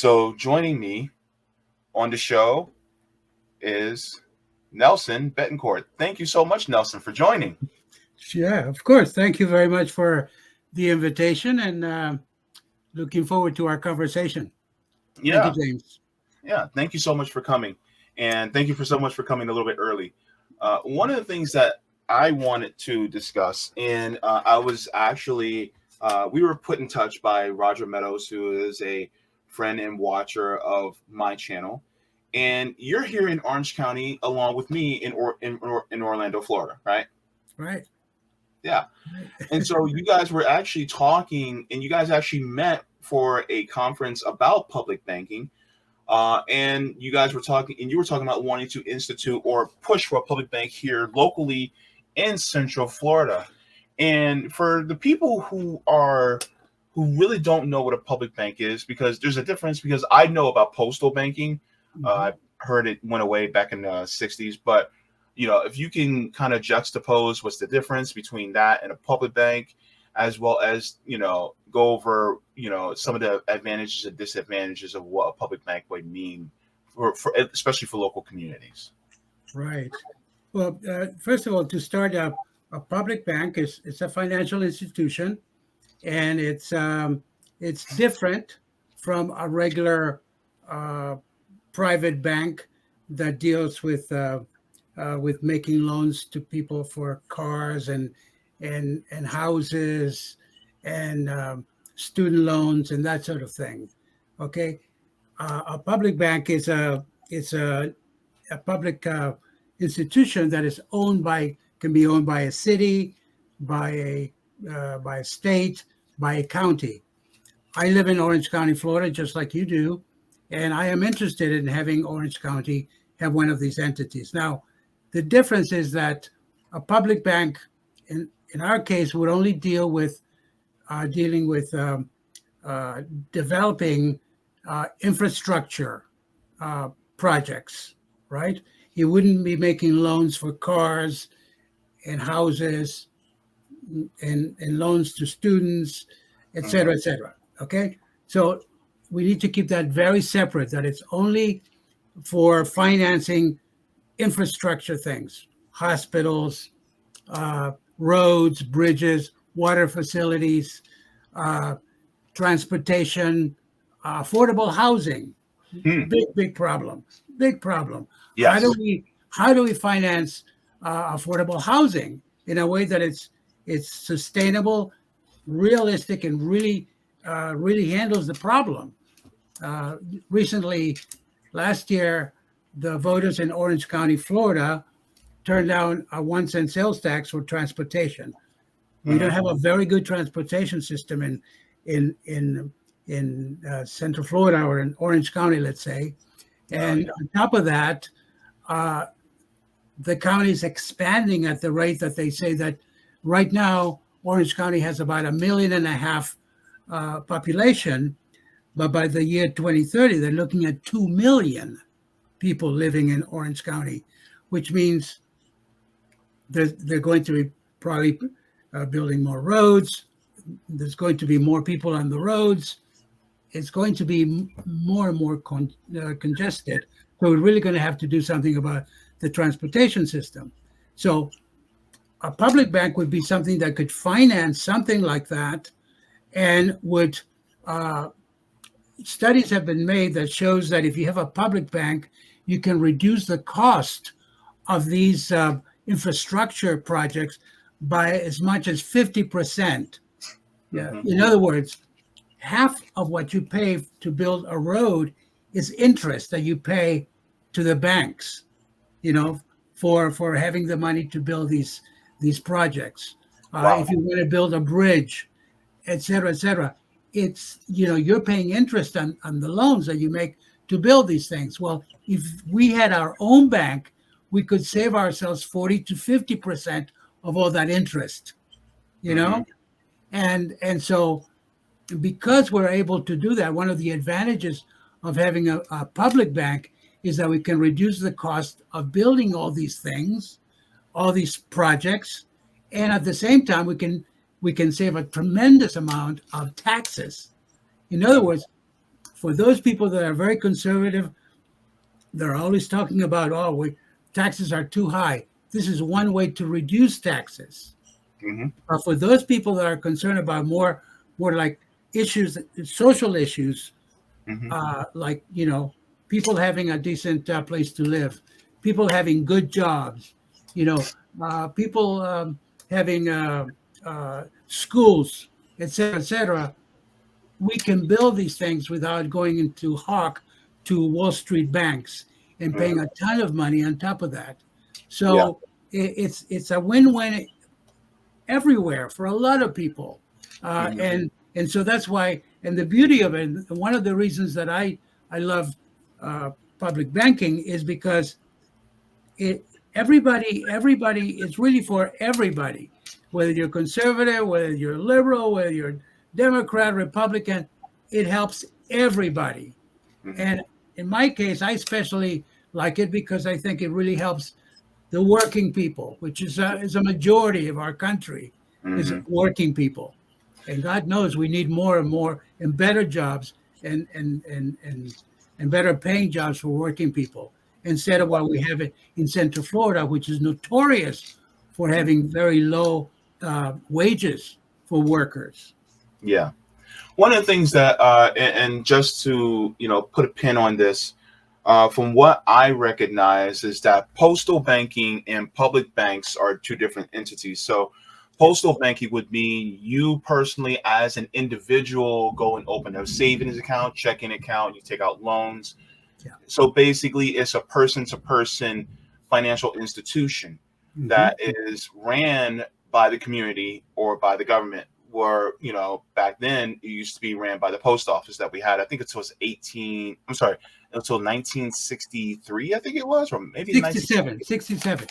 So joining me on the show is Nelson Betancourt. Thank you so much, Nelson, for joining. Yeah, of course. Thank you very much for the invitation and looking forward to our conversation. Thank you, Yeah, James. yeah. Thank you so much for coming, and thank you for so much for coming a little bit early. One of the things that I wanted to discuss, and I was actually we were put in touch by Roger Meadows, who is a friend and watcher of my channel, and you're here in Orange County along with me in Orlando, Florida, right? Right. Yeah. Right. And so you guys were actually talking, and you guys actually met for a conference about public banking. And you guys were talking, and you were talking about wanting to institute or push for a public bank here locally in Central Florida. And for the people who really don't know what a public bank is, because there's a difference, because I know about postal banking. I heard it went away back in the 60s, but if you can kind of juxtapose what's the difference between that and a public bank, as well as go over some of the advantages and disadvantages of what a public bank would mean for especially for local communities. Right. Well, first of all, to start a public bank it's a financial institution, and it's different from a regular uh, private bank that deals with making loans to people for cars and houses and student loans and that sort of thing. Okay, a public bank is a public institution that is owned by can be owned by a city, by a state, by a county. I live in Orange County, Florida, just like you do, and I am interested in having Orange County have one of these entities. Now, the difference is that a public bank, in our case, would only dealing with uh, developing infrastructure projects, right? You wouldn't be making loans for cars and houses and loans to students, et cetera, et cetera. Okay. So we need to keep that very separate, that it's only for financing infrastructure things, hospitals, roads, bridges, water facilities, uh, transportation, affordable housing. Hmm. Big problem. Big problem. How Yes. do we how do we finance affordable housing in a way that it's sustainable, realistic, and really handles the problem? Uh, Recently, last year, the voters in Orange County, Florida, turned down a 1 cent sales tax for transportation. We don't Hmm. have a very good transportation system in in in Central Florida or in Orange County, let's say. Oh, And yeah. on top of that, uh, the county is expanding at the rate that they say that right now Orange County has about 1.5 million population, but by the year 2030 they're looking at 2 million people living in Orange County, which means they're going to be probably building more roads. There's going to be more people on the roads. It's going to be more and more congested. So we're really going to have to do something about the transportation system. So a public bank would be something that could finance something like that, and would uh, studies have been made that shows that if you have a public bank, you can reduce the cost of these infrastructure projects by as much as 50%. Yeah. Hmm. In other words, half of what you pay to build a road is interest that you pay to the banks, you know, for having the money to build these projects. If Wow. you want to build a bridge, et cetera, it's you're paying interest on the loans that you make to build these things. Well, if we had our own bank, we could save ourselves 40 to 50% of all that interest, you Hmm. know, and so because we're able to do that, one of the advantages of having a public bank is that we can reduce the cost of building all these things, all these projects, and at the same time we can save a tremendous amount of taxes. In other words, for those people that are very conservative, they're always talking about, taxes are too high. This is one way to reduce taxes. Mm-hmm. But for those people that are concerned about more like issues, social issues, Mm-hmm. like, people having a decent place to live, people having good jobs, people having schools, et cetera. We can build these things without going into hawk to Wall Street banks and paying a ton of money on top of that. Yeah. So it's a win-win everywhere for a lot of people, Mm-hmm. and so that's why. And the beauty of it, and one of the reasons that I love public banking is because everybody is really for everybody, whether you're conservative, whether you're liberal, whether you're Democrat, Republican, it helps everybody. Mm-hmm. And in my case, I especially like it because I think it really helps the working people, which is a majority of our country, is Mm-hmm. working people. And God knows we need more and more and better jobs and better paying jobs for working people instead of what we have in Central Florida, which is notorious for having very low wages for workers. Yeah. One of the things that, and just to put a pin on this, from what I recognize is that postal banking and public banks are two different entities. So, postal banking would mean you personally, as an individual, go and open a savings account, checking account, you take out loans. Yeah. So basically, it's a person-to-person financial institution Mm-hmm. that is ran by the community or by the government. Where back then it used to be ran by the post office that we had. I think until 1963. I think it was, or maybe 67. 1967.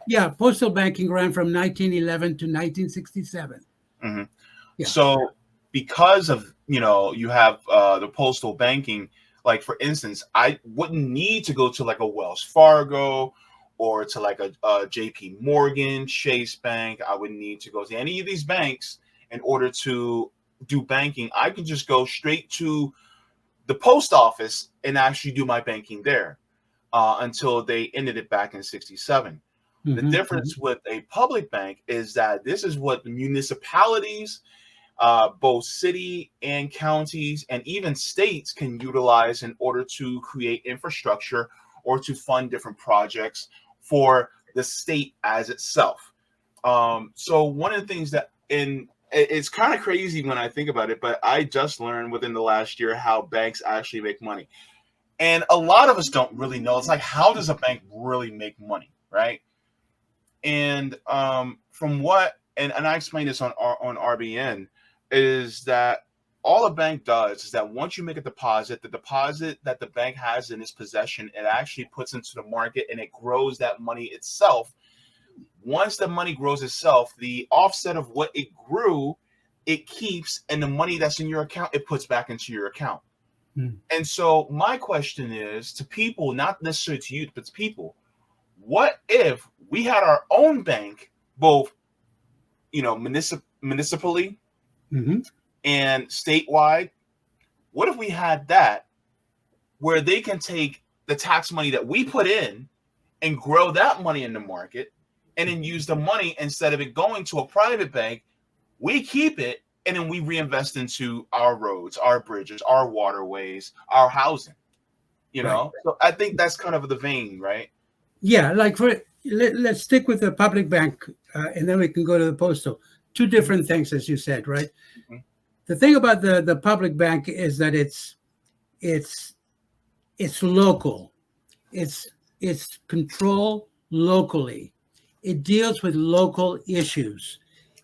Yeah, postal banking ran from 1911 to 1967. Mm-hmm. Yeah. So because of you have the postal banking, like for instance, I wouldn't need to go to like a Wells Fargo or to like a JP Morgan, Chase Bank. I wouldn't need to go to any of these banks in order to do banking. I could just go straight to the post office and actually do my banking there until they ended it back in 67. The Mm-hmm. difference with a public bank is that this is what the municipalities, both city and counties and even states can utilize in order to create infrastructure or to fund different projects for the state as itself. So one of the things that, and it's kind of crazy when I think about it, but I just learned within the last year how banks actually make money. And a lot of us don't really know. It's like, how does a bank really make money, right? And from what, and I explained this on RBN, is that all a bank does is that once you make a deposit, the deposit that the bank has in its possession, it actually puts into the market and it grows that money itself. Once the money grows itself, the offset of what it grew, it keeps, and the money that's in your account, it puts back into your account. And so my question is to people, not necessarily to you, but to people, what if we had our own bank, both municipally Mm-hmm. and statewide? What if we had that where they can take the tax money that we put in and grow that money in the market and then use the money, instead of it going to a private bank, we keep it and then we reinvest into our roads, our bridges, our waterways, our housing, Right. So I think that's kind of the vein, right? Yeah, like let's stick with the public bank, and then we can go to the postal. Two different things, as you said, right? Mm-hmm. The thing about the public bank is that it's local. It's control locally. It deals with local issues.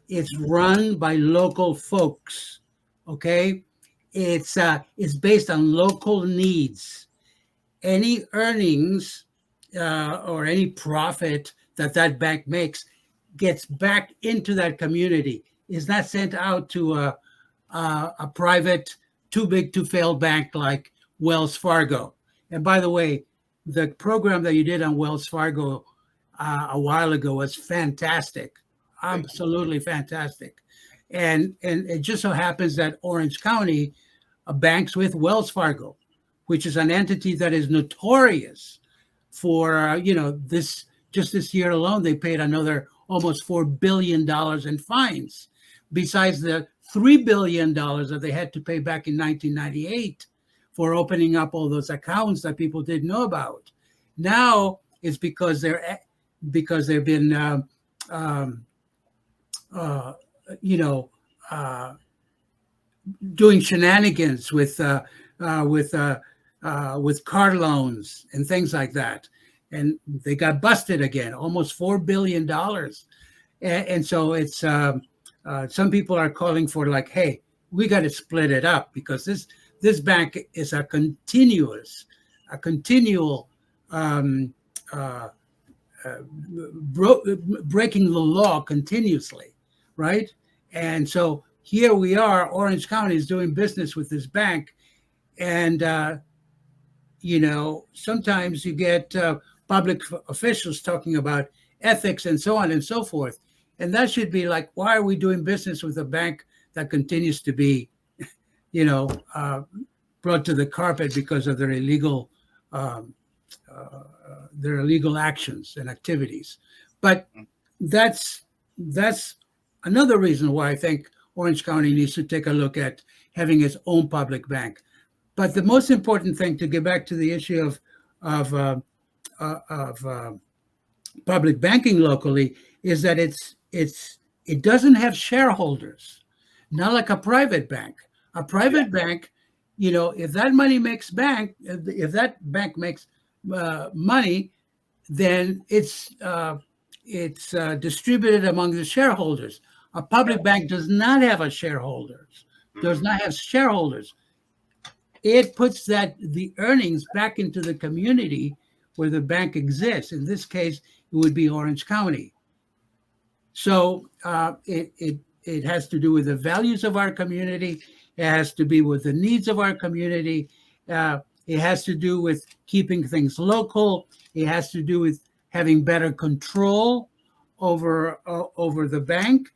It's run by local folks. Okay, it's based on local needs. Any earnings or any profit that bank makes gets back into that community. Is not sent out to a private, too big to fail bank like Wells Fargo. And by the way, the program that you did on Wells Fargo a while ago was fantastic, absolutely fantastic. And it just so happens that Orange County banks with Wells Fargo, which is an entity that is notorious for, this. Just this year alone, they paid another almost $4 billion in fines, besides the $3 billion that they had to pay back in 1998 for opening up all those accounts that people didn't know about. Now it's because they've been, doing shenanigans with car loans and things like that, and they got busted again, almost $4 billion. And so it's some people are calling for, like, hey, we got to split it up, because this bank is a continual breaking the law continuously, right? And so here we are, Orange County is doing business with this bank, and sometimes you get public officials talking about ethics and so on and so forth. And that should be like, why are we doing business with a bank that continues to be, brought to the carpet because of their illegal actions and activities? But that's another reason why I think Orange County needs to take a look at having its own public bank. But the most important thing, to get back to the issue of public banking locally, is that it doesn't have shareholders, not like a private bank. A private bank, if that bank makes money, then it's distributed among the shareholders. A public bank does not have shareholders. It puts the earnings back into the community where the bank exists. In this case, it would be Orange County. So it has to do with the values of our community. It has to be with the needs of our community. It has to do with keeping things local. It has to do with having better control over the bank,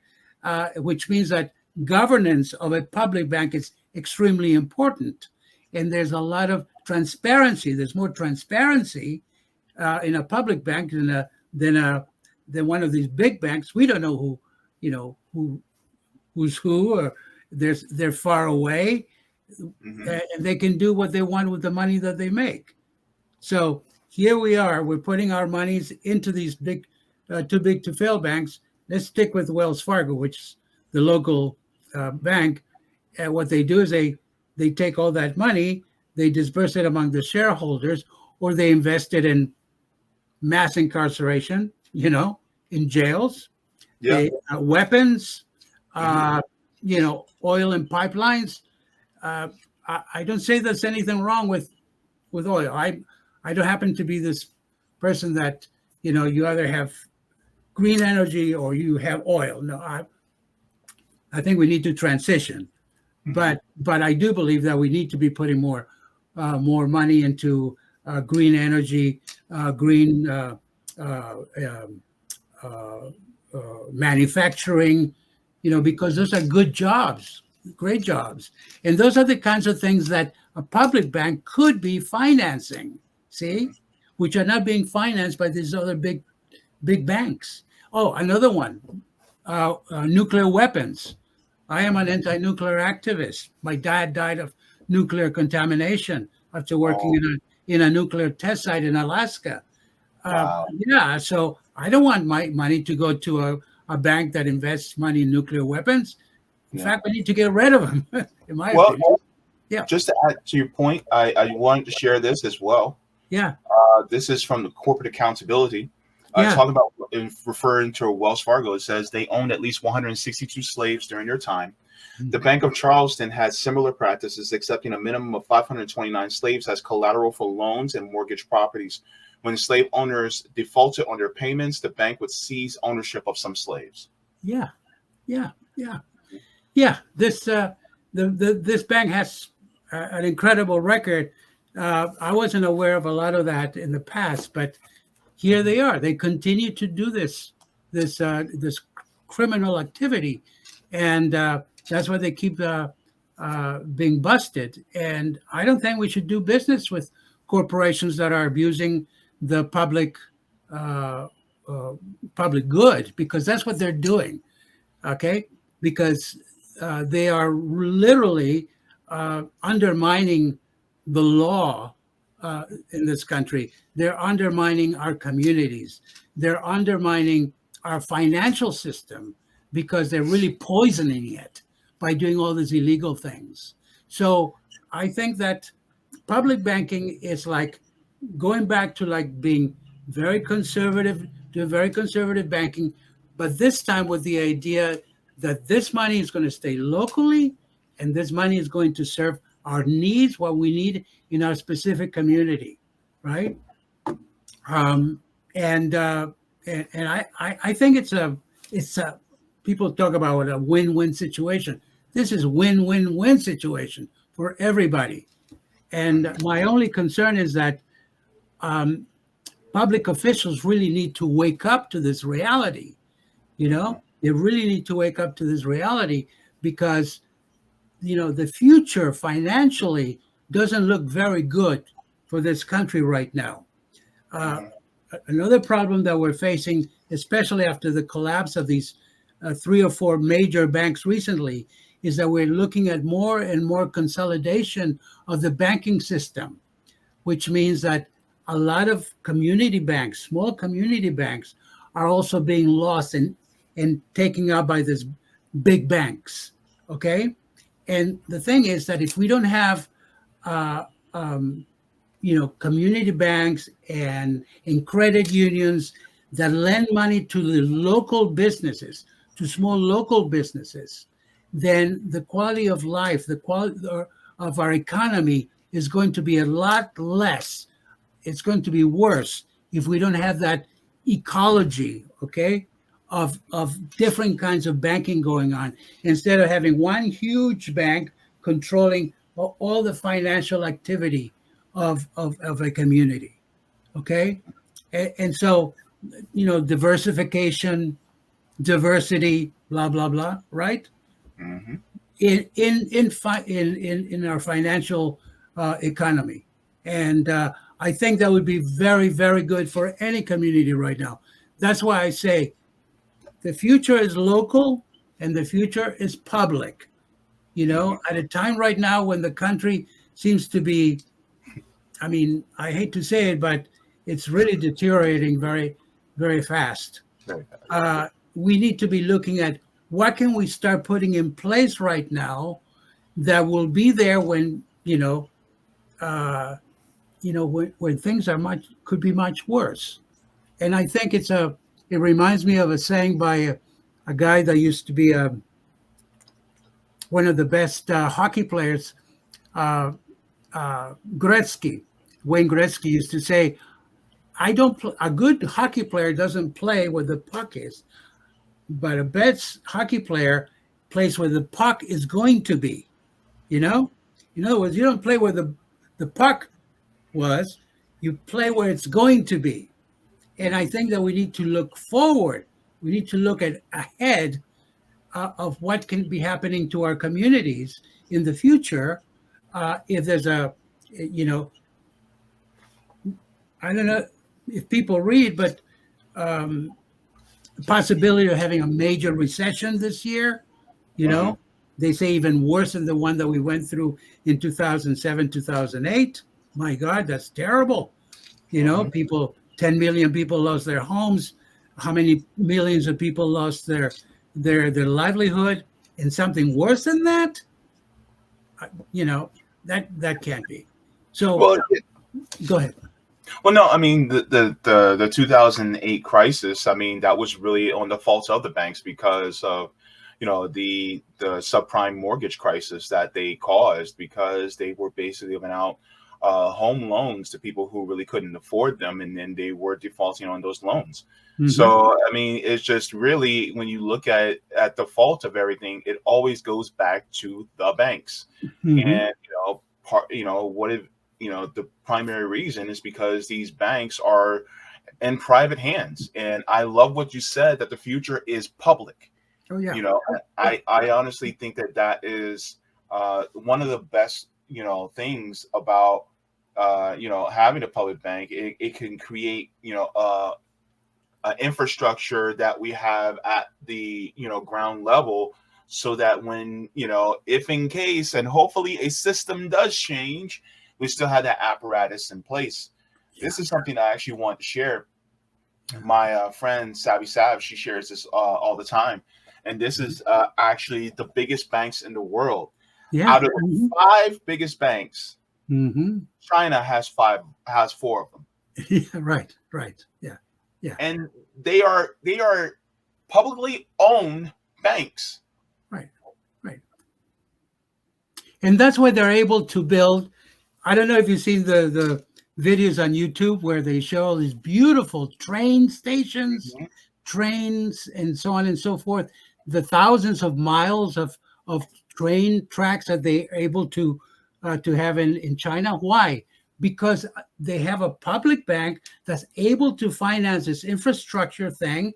which means that governance of a public bank is extremely important. And there's a lot of transparency. There's more transparency in a public bank than one of these big banks. We don't know who's who, or they're far away, and they can do what they want with the money that they make. So here we are. We're putting our monies into these big, too big to fail banks. Let's stick with Wells Fargo, which is the local bank. And what they do is they take all that money, they disperse it among the shareholders, or they invest it in mass incarceration, in jails, weapons, oil and pipelines. I don't say there's anything wrong with oil. I don't happen to be this person that, you either have green energy or you have oil. No, I think we need to transition. But I do believe that we need to be putting more money into green energy, green manufacturing, because those are good jobs, great jobs. And those are the kinds of things that a public bank could be financing, which are not being financed by these other big banks. Oh, another one, nuclear weapons. I am an anti-nuclear activist. My dad died of nuclear contamination after working in a nuclear test site in Alaska. Wow. So I don't want my money to go to a bank that invests money in nuclear weapons. In fact, we need to get rid of them, in my opinion. Just to add to your point, I wanted to share this as well. This is from the corporate accountability. Talking about, referring to Wells Fargo, it says they owned at least 162 slaves during their time. The Bank of Charleston had similar practices, accepting a minimum of 529 slaves as collateral for loans and mortgage properties. When slave owners defaulted on their payments, the bank would seize ownership of some slaves. This this bank has an incredible record. I wasn't aware of a lot of that in the past, but here they are. They continue to do this criminal activity, and that's why they keep being busted. And I don't think we should do business with corporations that are abusing the uh, uh, public good, because that's what they're doing. Okay, because they are literally undermining the law in this country. They're undermining our communities. They're undermining our financial system because they're really poisoning it by doing all these illegal things. So I think that public banking is like going back to like being very conservative, to very conservative banking, but this time with the idea that this money is going to stay locally and this money is going to serve our needs, what we need in our specific community, right? Um, and, uh, and I think it's a people talk about a win-win situation. This is win-win-win situation for everybody. And my only concern is that um, public officials really need to wake up to this reality. You know, they really need to wake up to this reality because, the future financially doesn't look very good for this country right now. Uh, Another problem that we're facing, especially after the collapse of these three or four major banks recently, is that we're looking at more and more consolidation of the banking system, which means that a lot of community banks, small community banks, are also being lost and taken out by these big banks. Okay, and the thing is that if we don't have, uh, um, community banks and credit unions that lend money to the local businesses, to small local businesses, then the quality of life, the quality of our economy is going to be a lot less. It's going to be worse if we don't have that ecology, okay, of different kinds of banking going on. Instead of having one huge bank controlling all the financial activity of a community, okay? And so, diversification, diversity, blah, blah, blah, right? Mm-hmm. In our financial economy. And I think that would be very, very good for any community right now. That's why I say the future is local and the future is public. At a time right now when the country seems to be, I mean, I hate to say it, but it's really deteriorating very, very fast. Very fast. We need to be looking at what can we start putting in place right now that will be there when when things could be much worse. And I think it reminds me of a saying by a guy that used to be one of the best hockey players, Gretzky. Wayne Gretzky used to say, "I don't. A good hockey player doesn't play where the puck is, but a best hockey player plays where the puck is going to be." In other words, you don't play where the puck was, you play where it's going to be. And I think that we need to look forward. We need to look ahead of what can be happening to our communities in the future. If there's I don't know if people read, but the possibility of having a major recession this year, they say even worse than the one that we went through in 2007, 2008. My God, that's terrible. People, 10 million people lost their homes. How many millions of people lost their livelihood? And something worse than that? That can't be. So Well, go ahead. well, no, I mean the 2008 crisis. I mean that was really on the faults of the banks because of the subprime mortgage crisis that they caused because they were basically giving out home loans to people who really couldn't afford them, and then they were defaulting on those loans. Mhm. So I mean, it's just really when you look at the fault of everything, it always goes back to the banks. Mhm. And what if the primary reason is because these banks are in private hands. And I love what you said that the future is public. Oh yeah. I honestly think that is one of the best, things about, having a public bank, it can create, infrastructure that we have at the, ground level, so that when, if in case, and hopefully a system does change, we still have that apparatus in place. This is something I actually want to share. My friend Savvy Sav, she shares this all the time, and this is actually the biggest banks in the world. Yeah. Out of the five biggest banks, Mm-hmm. China has four of them. Yeah, right. Yeah. And they are publicly owned banks. Right. And that's why they're able to build. I don't know if you've seen the videos on YouTube where they show all these beautiful train stations, Mhm. trains, and so on and so forth. The thousands of miles of train tracks that they're able to have in China. Why? Because they have a public bank that's able to finance this infrastructure thing.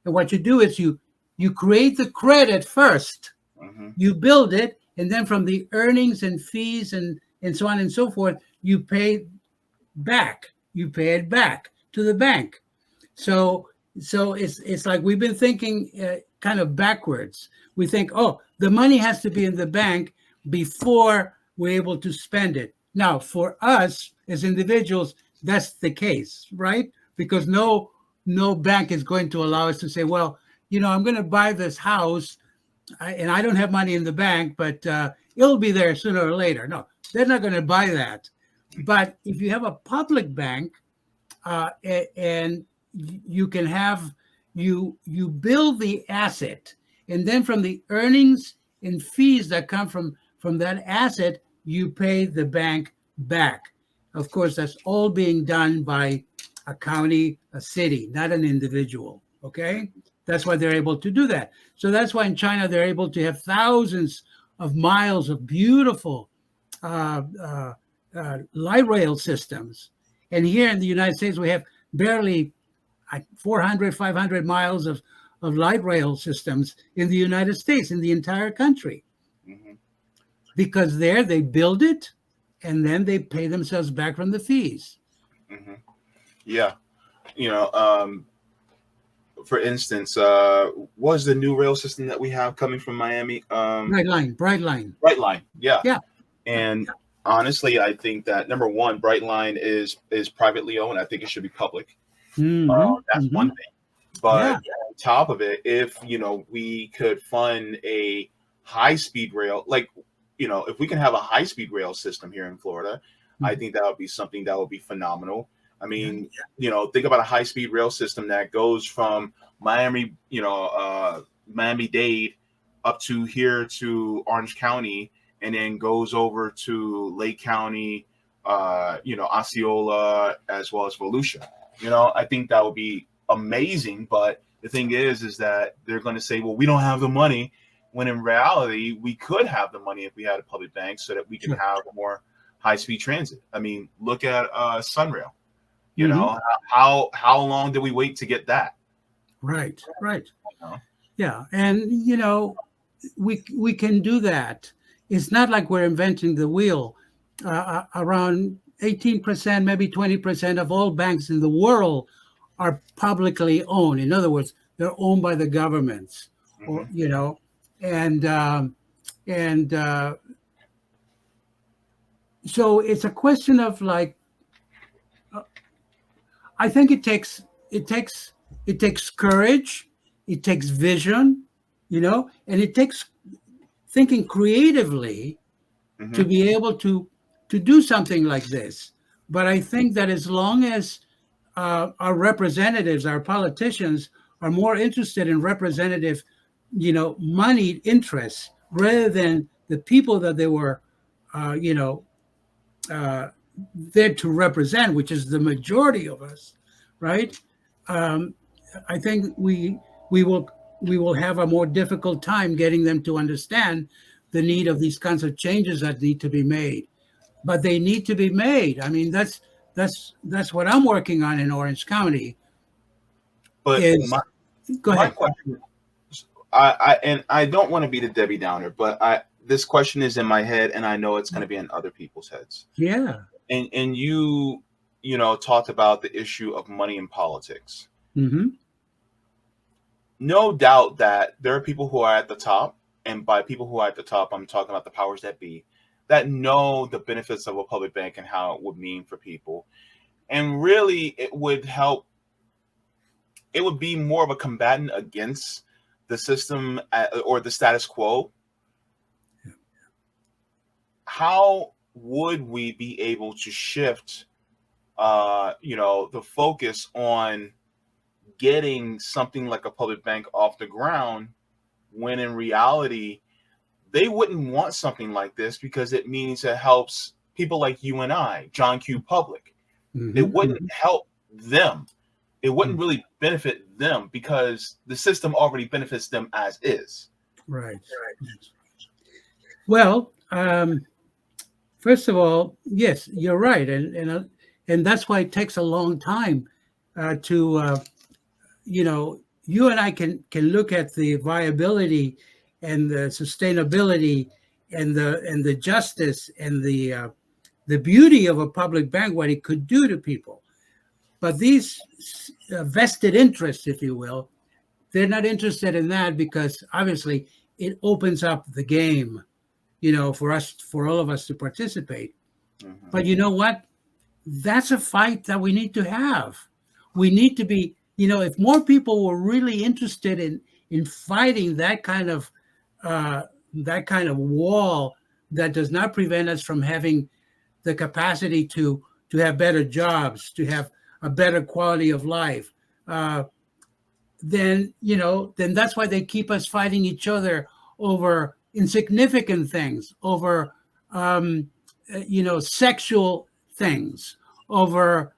And what you do is you create the credit first, Mhm. you build it, and then from the earnings and fees and so on and so forth, you pay it back to the bank. So it's like we've been thinking kind of backwards. We think, oh, the money has to be in the bank before we're able to spend it. Now, for us as individuals, that's the case, right? Because no bank is going to allow us to say, well, I'm going to buy this house, and I don't have money in the bank, but it'll be there sooner or later. No, they're not going to buy that. But if you have a public bank, and you can have you build the asset, and then from the earnings and fees that come from that asset, you pay the bank back. Of course, that's all being done by a county, a city, not an individual. Okay, that's why they're able to do that. So that's why in China they're able to have thousands of miles of beautiful light rail systems. And here in the United States, we have barely 400, 500 miles of light rail systems in the United States, in the entire country. Mhm. Because there they build it and then they pay themselves back from the fees. Mhm. Yeah. For instance, what is the new rail system that we have coming from Miami? Bright line. Brightline. Yeah. Yeah. And honestly, I think that number one, Brightline is privately owned. I think it should be public. That's one thing. But on top of it, if we could fund a high-speed rail, like if we can have a high-speed rail system here in Florida, I think that would be something that would be phenomenal. I mean, think about a high-speed rail system that goes from Miami, Miami-Dade up to here to Orange County, and then goes over to Lake County, Osceola, as well as Volusia. I think that would be amazing. But the thing is that they're going to say, well, we don't have the money, when in reality, we could have the money if we had a public bank, so that we can have more high-speed transit. I mean, look at Sunrail. How long did we wait to get that? Right. Yeah. And, we can do that. It's not like we're inventing the wheel. Around 18%, maybe 20% of all banks in the world are publicly owned. In other words, they're owned by the governments, or so it's a question of like, I think it takes courage, it takes vision, and it takes thinking creatively to be able to do something like this. But I think that as long as our representatives, our politicians, are more interested in representative, moneyed interests rather than the people that they were, there to represent, which is the majority of us, right? I think we will have a more difficult time getting them to understand the need of these kinds of changes that need to be made. But they need to be made. I mean, that's what I'm working on in Orange County. But go ahead. My question, I don't want to be the Debbie Downer, but this question is in my head, and I know it's going to be in other people's heads. Yeah. And you talked about the issue of money in politics. Mm-hmm. No doubt that there are people who are at the top, and by people who are at the top, I'm talking about the powers that be, that know the benefits of a public bank and how it would mean for people. And really, it would help. It would be more of a combatant against the system or the status quo. How would we be able to shift, the focus on getting something like a public bank off the ground, when in reality they wouldn't want something like this because it means it helps people like you and I, John Q. Public. Mm-hmm. It wouldn't help them. It wouldn't really benefit them because the system already benefits them as is. Right. Well, first of all, yes, you're right, and that's why it takes a long time to you and I can look at the viability and the sustainability and the justice and the beauty of a public bank, what it could do to people. But these vested interests, if you will, they're not interested in that because obviously it opens up the game, for all of us to participate. Mm-hmm. But you know what? That's a fight that we need to have. We need to be, if more people were really interested in fighting that kind of wall that does not prevent us from having the capacity to have better jobs, to have a better quality of life, then that's why they keep us fighting each other over insignificant things, over sexual things, over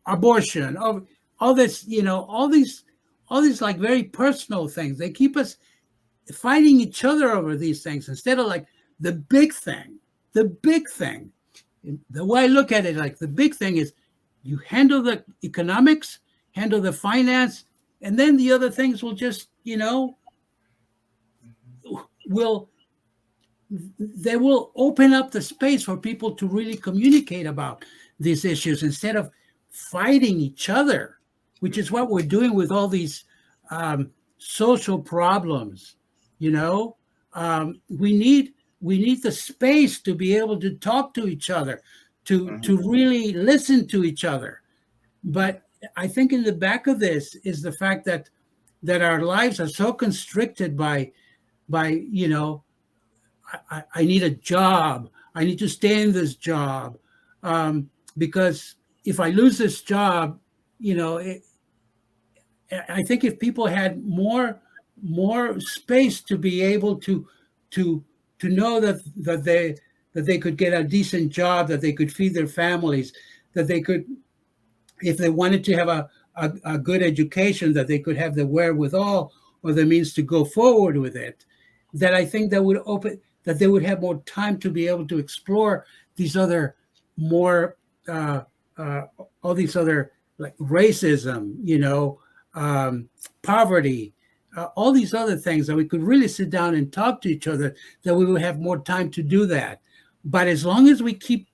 abortion, over all this, all these like very personal things. They keep us fighting each other over these things instead of like the big thing. The big thing, the way I look at it, like the big thing is you handle the economics, handle the finance, and then the other things will just, they will open up the space for people to really communicate about these issues instead of fighting each other, which is what we're doing with all these social problems. We need the space to be able to talk to each other, to really listen to each other. But I think in the back of this is the fact that our lives are so constricted by I need a job. I need to stay in this job because if I lose this job, I think if people had more space to be able to know that they could get a decent job, that they could feed their families, that they could, if they wanted to have a good education, that they could have the wherewithal or the means to go forward with it, that I think that they would have more time to be able to explore these other more all these other, like racism, poverty, all these other things, that we could really sit down and talk to each other, that we would have more time to do that. But as long as we keep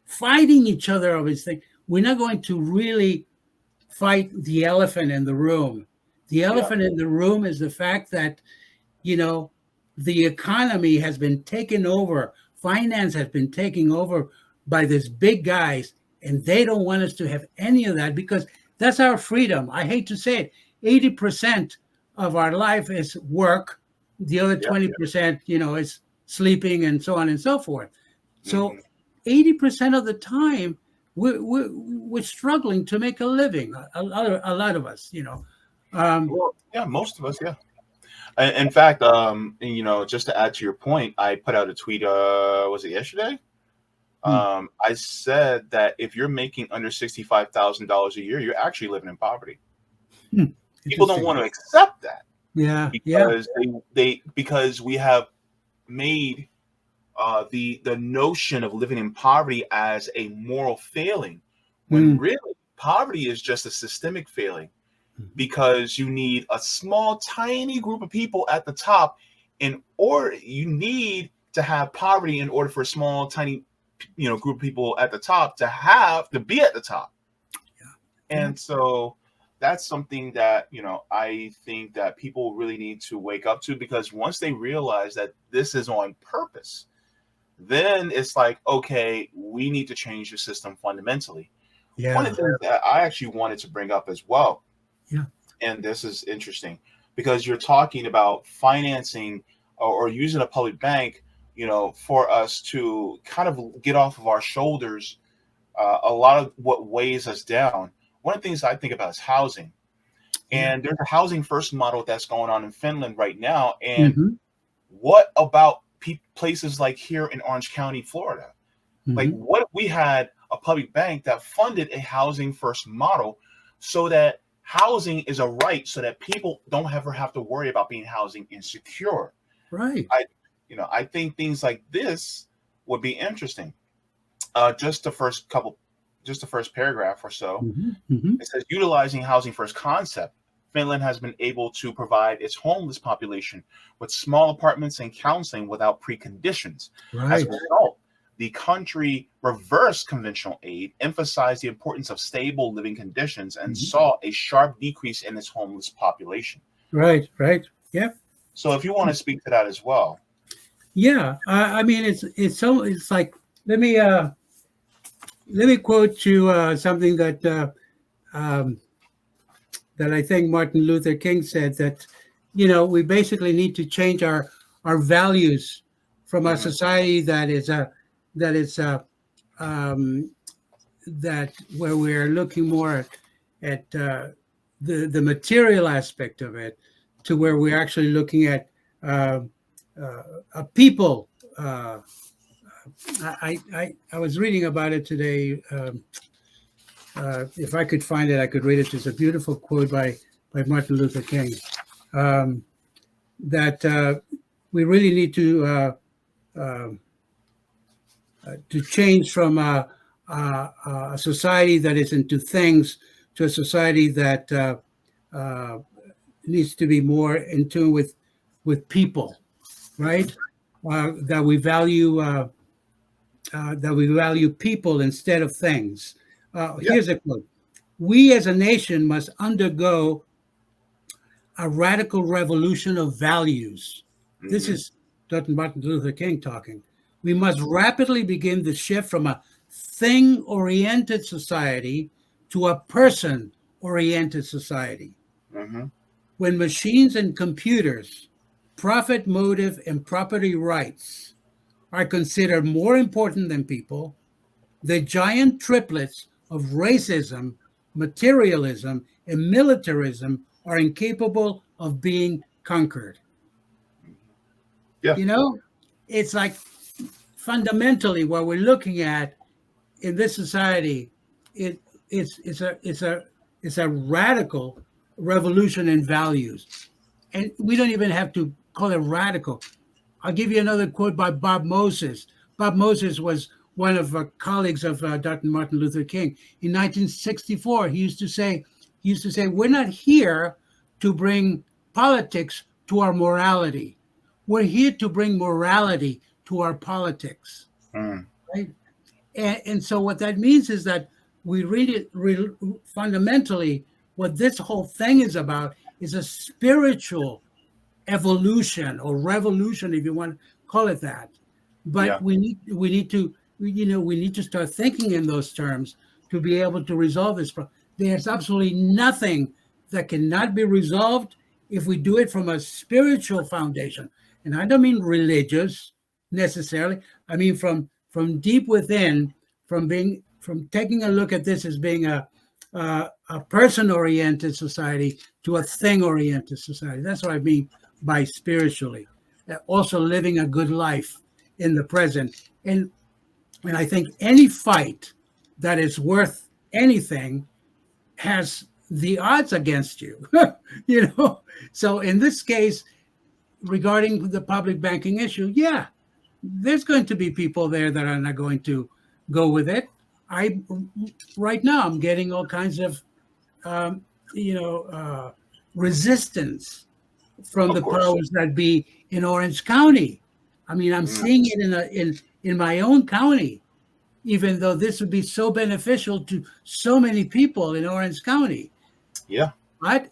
fighting each other over these things, we're not going to really fight the elephant in the room. The elephant in the room is the fact that, the economy has been taken over, finance has been taken over by these big guys, and they don't want us to have any of that because that's our freedom. I hate to say it, 80% of our life is work. The other 20%, is sleeping and so on and so forth. So 80% of the time, we're struggling to make a living. A lot of us, Most of us, yeah. In fact, just to add to your point, I put out a tweet. Was it yesterday? I said that if you're making under $65,000 a year, you're actually living in poverty. People don't want to accept that. Yeah, because we have made the notion of living in poverty as a moral failing, when really poverty is just a systemic failing, because you need a small, tiny group of people at the top you need to have poverty in order for a small, tiny, group of people at the top to be at the top. And so that's something that, I think that people really need to wake up to, because once they realize that this is on purpose, then it's like, okay, we need to change the system fundamentally. One of the things that I actually wanted to bring up as well, and this is interesting, because you're talking about financing or using a public bank, for us to kind of get off of our shoulders a lot of what weighs us down. One of the things I think about is housing. And there's a housing first model that's going on in Finland right now. And what about places like here in Orange County, Florida? Like, what if we had a public bank that funded a housing first model, so that housing is a right, so that people don't ever have to worry about being housing insecure? Right. I think things like this would be interesting. Just the first paragraph or so, it says, utilizing housing first concept, Finland has been able to provide its homeless population with small apartments and counseling without preconditions. As a result, the country reversed conventional aid, emphasized the importance of stable living conditions, and saw a sharp decrease in its homeless population. Right. Yeah. So if you want to speak to that as well. Yeah. I mean, it's like, let me quote you something that I think Martin Luther King said, that, we basically need to change our values from a society that where we're looking more at the material aspect of it, to where we're actually looking at a people. I was reading about it today. If I could find it, I could read it. It's a beautiful quote by Martin Luther King, that we really need to change from a society that is into things to a society that needs to be more in tune with people, right? That we value people instead of things. Here's a quote: "We as a nation must undergo a radical revolution of values." This is Dr. Martin Luther King talking. "We must rapidly begin the shift from a thing-oriented society to a person-oriented society. When machines and computers, profit motive, and property rights are considered more important than people, the giant triplets of racism, materialism, and militarism are incapable of being conquered." It's like, fundamentally what we're looking at in this society, it's a radical revolution in values, and we don't even have to call it radical. I'll give you another quote by Bob Moses. Bob Moses was one of the colleagues of Dr. Martin Luther King. In 1964, he used to say, "We're not here to bring politics to our morality. We're here to bring morality to our politics." Right? And so what that means is that we fundamentally, what this whole thing is about is a spiritual evolution or revolution, if you want to call it that. But we need to start thinking in those terms to be able to resolve this problem. There's absolutely nothing that cannot be resolved if we do it from a spiritual foundation. And I don't mean religious necessarily. I mean from deep within, from taking a look at this as being a person-oriented society to a thing-oriented society. That's what I mean by spiritually. Also living a good life in the present. And I think any fight that is worth anything has the odds against you. So in this case, regarding the public banking issue, there's going to be people there that are not going to go with it. Right now I'm getting all kinds of resistance from Of the course. powers that be in Orange County. I mean, I'm Mm. seeing it in my own county, even though this would be so beneficial to so many people in Orange County. Yeah. But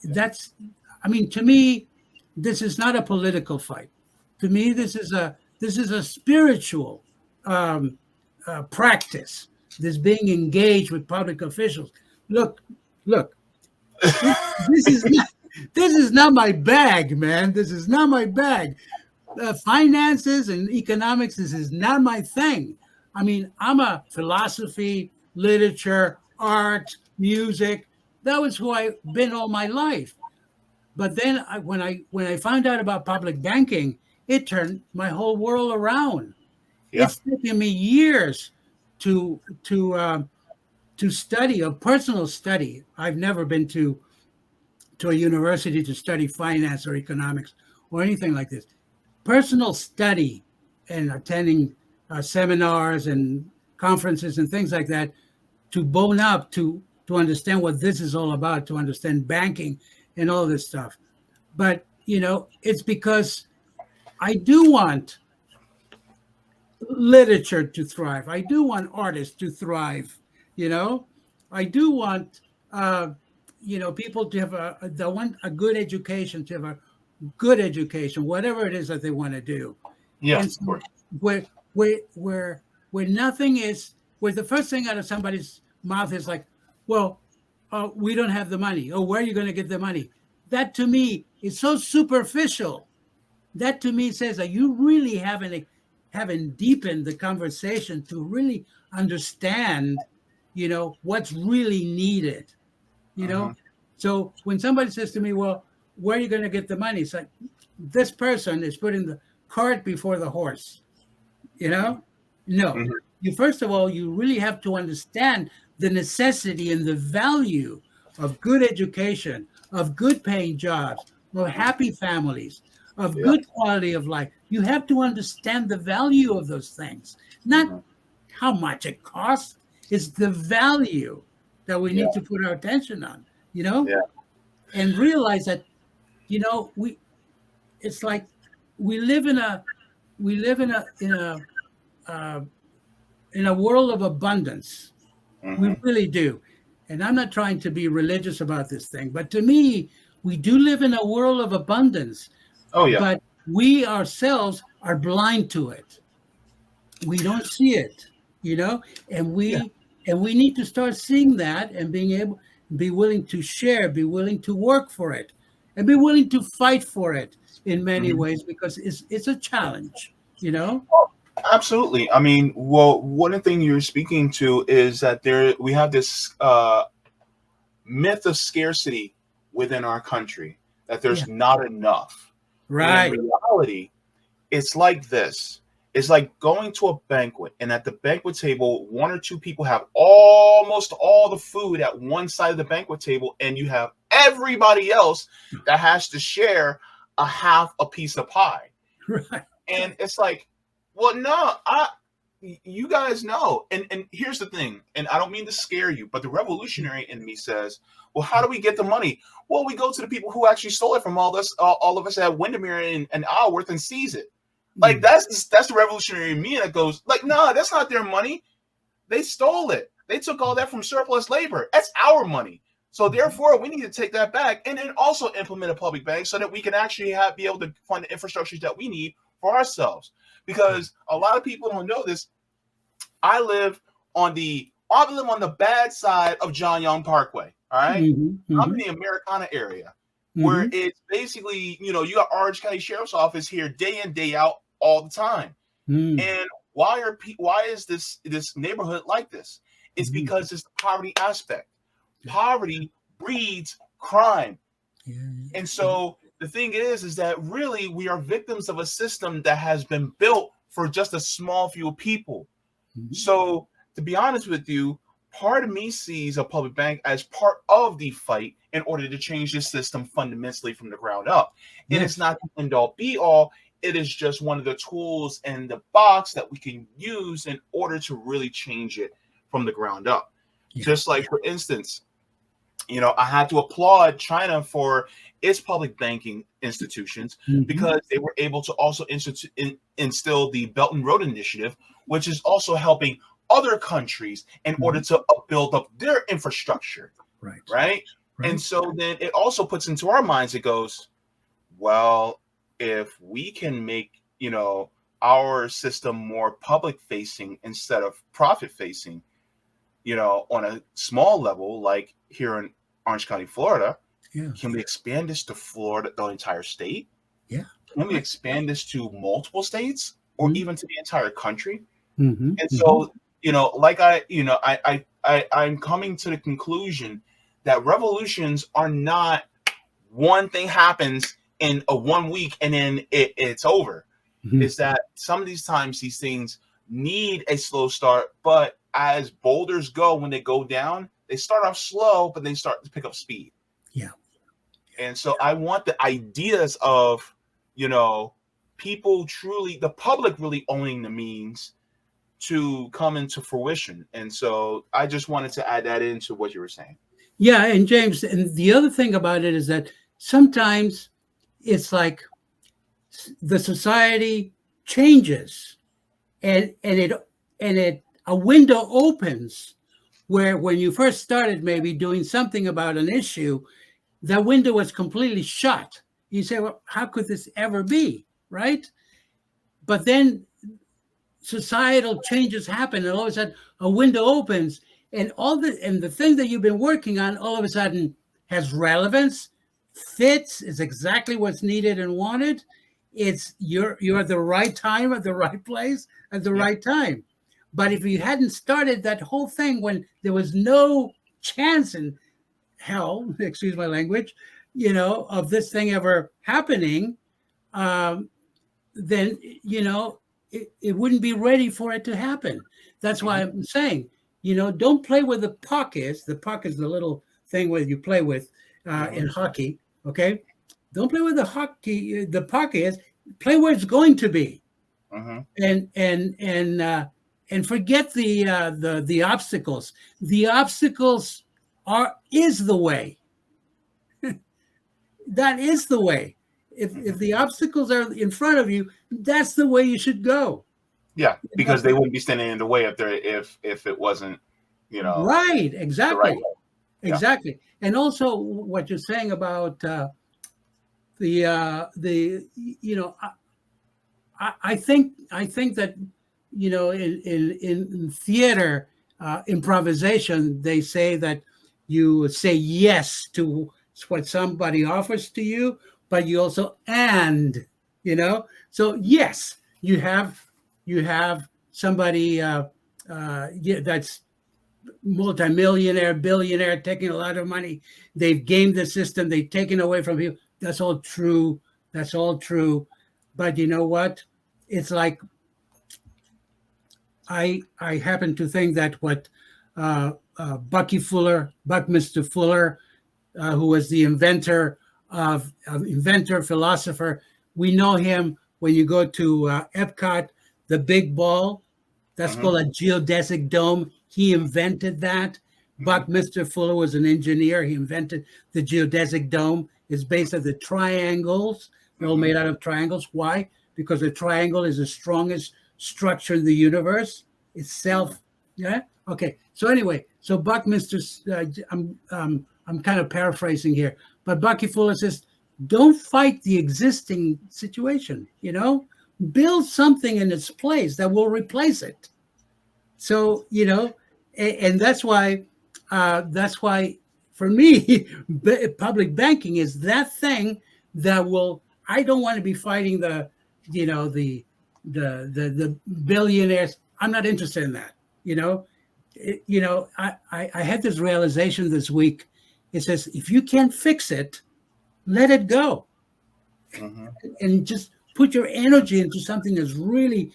I mean, to me, this is not a political fight. To me, this is a spiritual um, practice. This being engaged with public officials. Look, look. This is not. This is not my bag, man. This is not my bag. Finances and economics. This is not my thing. I mean, I'm a philosophy, literature, art, music. That was who I've been all my life. But then when I found out about public banking, it turned my whole world around. Yeah. It's taken me years to to um, to study a personal study. I've never been to a university to study finance or economics or anything like this. Personal study and attending seminars and conferences and things like that to bone up to understand what this is all about, to understand banking and all this stuff. But it's because I do want literature to thrive. I do want artists to thrive. You know, I do want people to have they want a good education, to have a good education, whatever it is that they want to do. Yeah. And Of so course. where where where nothing is, where the first thing out of somebody's mouth is like, well, we don't have the money. Oh, where are you going to get the money? That to me is so superficial. That to me says that you really haven't deepened the conversation to really understand, what's really needed. You Hmm. know, so when somebody says to me, "Well, where are you going to get the money?" It's like this person is putting the cart before the horse. You know, no. Hmm. You first of all, you really have to understand the necessity and the value of good education, of good paying jobs, of happy families, of Yeah. good quality of life. You have to understand the value of those things, not Hmm. how much it costs. It's the value that we Yeah. need to put our attention on, you know, Yeah. and realize that, we it's like we live in a we live uh, in a world of abundance. We Hmm. really do. And I'm not trying to be religious about this thing, but to me, we do live in a world of abundance, Oh yeah. but we ourselves are blind to it. We don't see it, you know, and Yeah. we need to start seeing that and be willing to share, be willing to work for it, and be willing to fight for it in many Hmm. ways, because it's a challenge, you know. Oh, absolutely. I mean, well, one thing you're speaking to is that we have this myth of scarcity within our country, that Yeah, there's not enough. When in right. reality, it's like this. It's like going to a banquet, and at the banquet table, one or two people have almost all the food at one side of the banquet table, and you have everybody else that has to share a half a piece of pie. Right. And it's like, well, no, you guys know. And here's the thing, and I don't mean to scare you, but the revolutionary in me says, well, how do we get the money? Well, we go to the people who actually stole it from all of us at Windermere and Isleworth, and seize it. Like Mm. that's the revolutionary in me that goes like, no, that's not their money. They stole it. They took all that from surplus labor. That's our money. So therefore, we need to take that back, and then also implement a public bank so that we can actually be able to fund the infrastructures that we need for ourselves. Because a lot of people don't know this. I live on the bad side of John Young Parkway. All right. Mhm, I'm in mhm, the Americana area, where mhm. it's basically, you got Orange County Sheriff's Office here day in, day out, all the time. Mm, And why is this neighborhood like this? It's mhm. because it's the poverty aspect. Poverty breeds crime. Yeah, And yeah, so the thing is that really we are victims of a system that has been built for just a small few people. mhm. So to be honest with you, part of me sees a public bank as part of the fight in order to change this system fundamentally from the ground up. And it's Yes. not the end all be all. It is just one of the tools in the box that we can use in order to really change it from the ground up. Yeah, Just like, yeah. for instance, I had to applaud China for its public banking institutions because they were able to also instill the Belt and Road Initiative, which is also helping other countries in order to build up their infrastructure. Right. And so then it also puts into our minds, it goes, well, if we can make, our system more public facing instead of profit facing, on a small level, like here in Orange County, Florida, can we expand this to Florida, the entire state? Yeah. Can we expand this to multiple states or even to the entire country? And so, like I'm coming to the conclusion that revolutions are not one thing happens in a 1 week and then it's over. Is that some of these times these things need a slow start, but as boulders go, when they go down, they start off slow, but they start to pick up speed. Yeah. And so I want the ideas of, people truly, the public really owning the means to come into fruition. And so I just wanted to add that into what you were saying. Yeah. And James, and the other thing about it is that sometimes it's like the society changes and a window opens where when you first started maybe doing something about an issue, that window was completely shut. You say, well, how could this ever be? Right? But then societal changes happen and all of a sudden a window opens and the thing that you've been working on all of a sudden has relevance, fits, is exactly what's needed and wanted. It's you're at the right time at the right place at the right time. But if you hadn't started that whole thing when there was no chance in hell, excuse my language, of this thing ever happening, then, it wouldn't be ready for it to happen. That's why I'm saying, don't play with the puck is. The puck is the little thing where you play with in hockey, okay? Don't play with the hockey. The puck is play where it's going to be, and forget the obstacles. The obstacles is the way. That is the way. If the obstacles are in front of you, that's the way you should go. Yeah, because they wouldn't be standing in the way if it wasn't, right. Exactly. The right way. Exactly. And also what you're saying about I think that in theater improvisation they say that you say yes to what somebody offers to you, but you also so yes, you have somebody that's multimillionaire, billionaire, taking a lot of money. They've gamed the system. They've taken away from you. That's all true. But you know what? It's like I happen to think that what Buckminster Fuller, who was the inventor, philosopher, we know him when you go to Epcot, the big ball. That's called a geodesic dome. He invented that. Buckminster Fuller was an engineer. He invented the geodesic dome. It's based on the triangles. They're all made out of triangles. Why? Because a triangle is the strongest structure in the universe itself. Yeah. Okay. So anyway, Buckminster, I'm kind of paraphrasing here, but Bucky Fuller says, don't fight the existing situation. Build something in its place that will replace it. So, and that's why for me, public banking is that thing that will, I don't want to be fighting the billionaires. I'm not interested in that. I had this realization this week. It says, if you can't fix it, let it go. And just put your energy into something that's really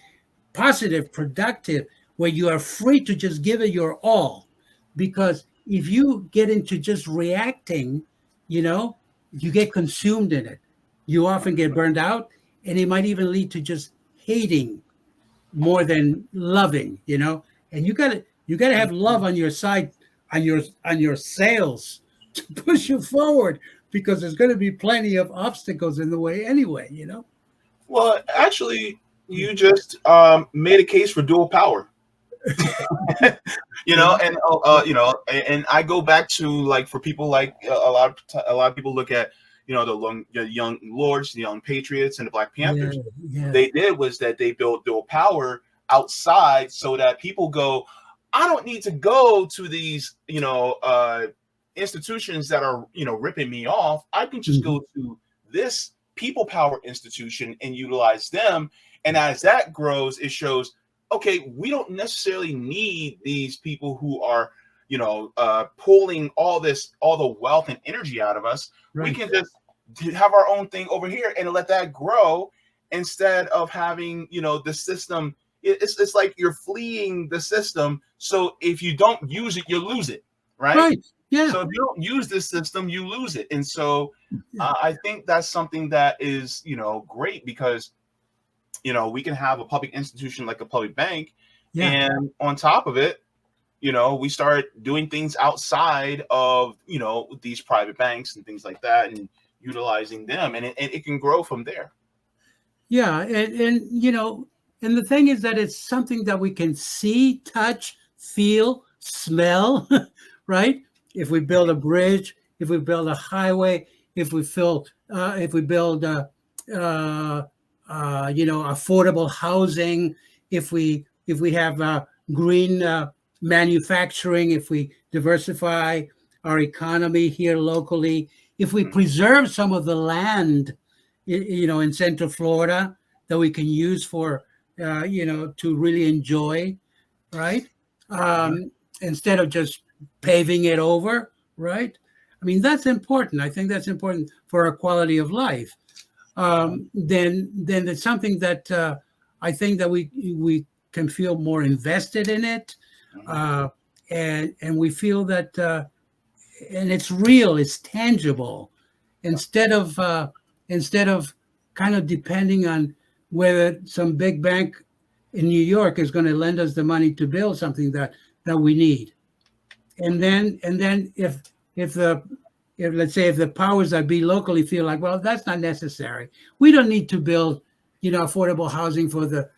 positive, productive, where you are free to just give it your all. Because if you get into just reacting, you get consumed in it. You often get burned out, and it might even lead to just hating more than loving, And you gotta have love on your side, on your sails to push you forward, because there's going to be plenty of obstacles in the way anyway, you know? Well, actually, you just made a case for dual power. Yeah. And I go back to, like, for people like a lot of people look at, the young lords, the young patriots, and the Black Yeah. Panthers. Yeah. They did was that they built dual power outside so that people go, I don't need to go to these institutions that are ripping me off. I can just Mhm. go to this people power institution and utilize them. And as that grows, it shows, okay, we don't necessarily need these people who are pulling all the wealth and energy out of us. We Right. can just have our own thing over here and let that grow, instead of having the system. It's like you're fleeing the system, so if you don't use it, you lose it, right? Right. Yeah. So if you don't use this system, you lose it. And so Yeah. I think that's something that is great, because we can have a public institution like a public bank, Yeah. and on top of it, we start doing things outside of these private banks and things like that, and utilizing them, and it can grow from there. Yeah. And the thing is that it's something that we can see, touch, feel, smell, right? If we build a bridge, if we build a highway, if we build affordable housing, if we have green manufacturing, if we diversify our economy here locally, if we preserve some of the land, in Central Florida, that we can use for, to really enjoy, right? Instead of just paving it over, right? I mean, that's important. I think that's important for our quality of life. Then it's something that I think that we can feel more invested in it, and we feel that, and it's real, it's tangible, instead of kind of depending on whether some big bank in New York is going to lend us the money to build something that we need. And then if let's say if the powers that be locally feel like, well, that's not necessary, we don't need to build affordable housing for the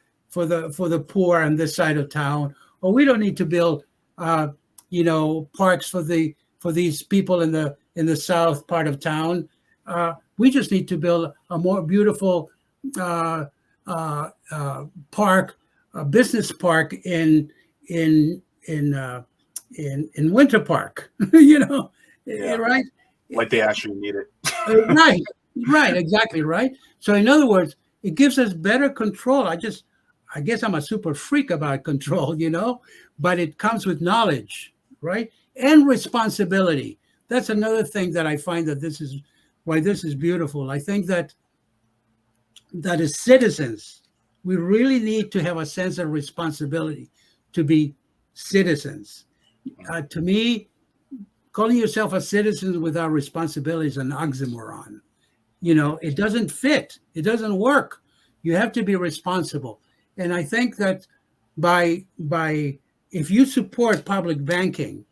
poor on this side of town, or we don't need to build parks for these people in the south part of town. We just need to build a more beautiful uh, park, a business park in Winter Park, Yeah, right? like they actually need it. Right, right, exactly, right. So in other words, it gives us better control. I guess I'm a super freak about control, but it comes with knowledge, right? And responsibility. That's another thing that I find that this is why this is beautiful. I think that as citizens, we really need to have a sense of responsibility to be citizens. To me, calling yourself a citizen without responsibility is an oxymoron. It doesn't fit. It doesn't work. You have to be responsible. And I think that by if you support public banking,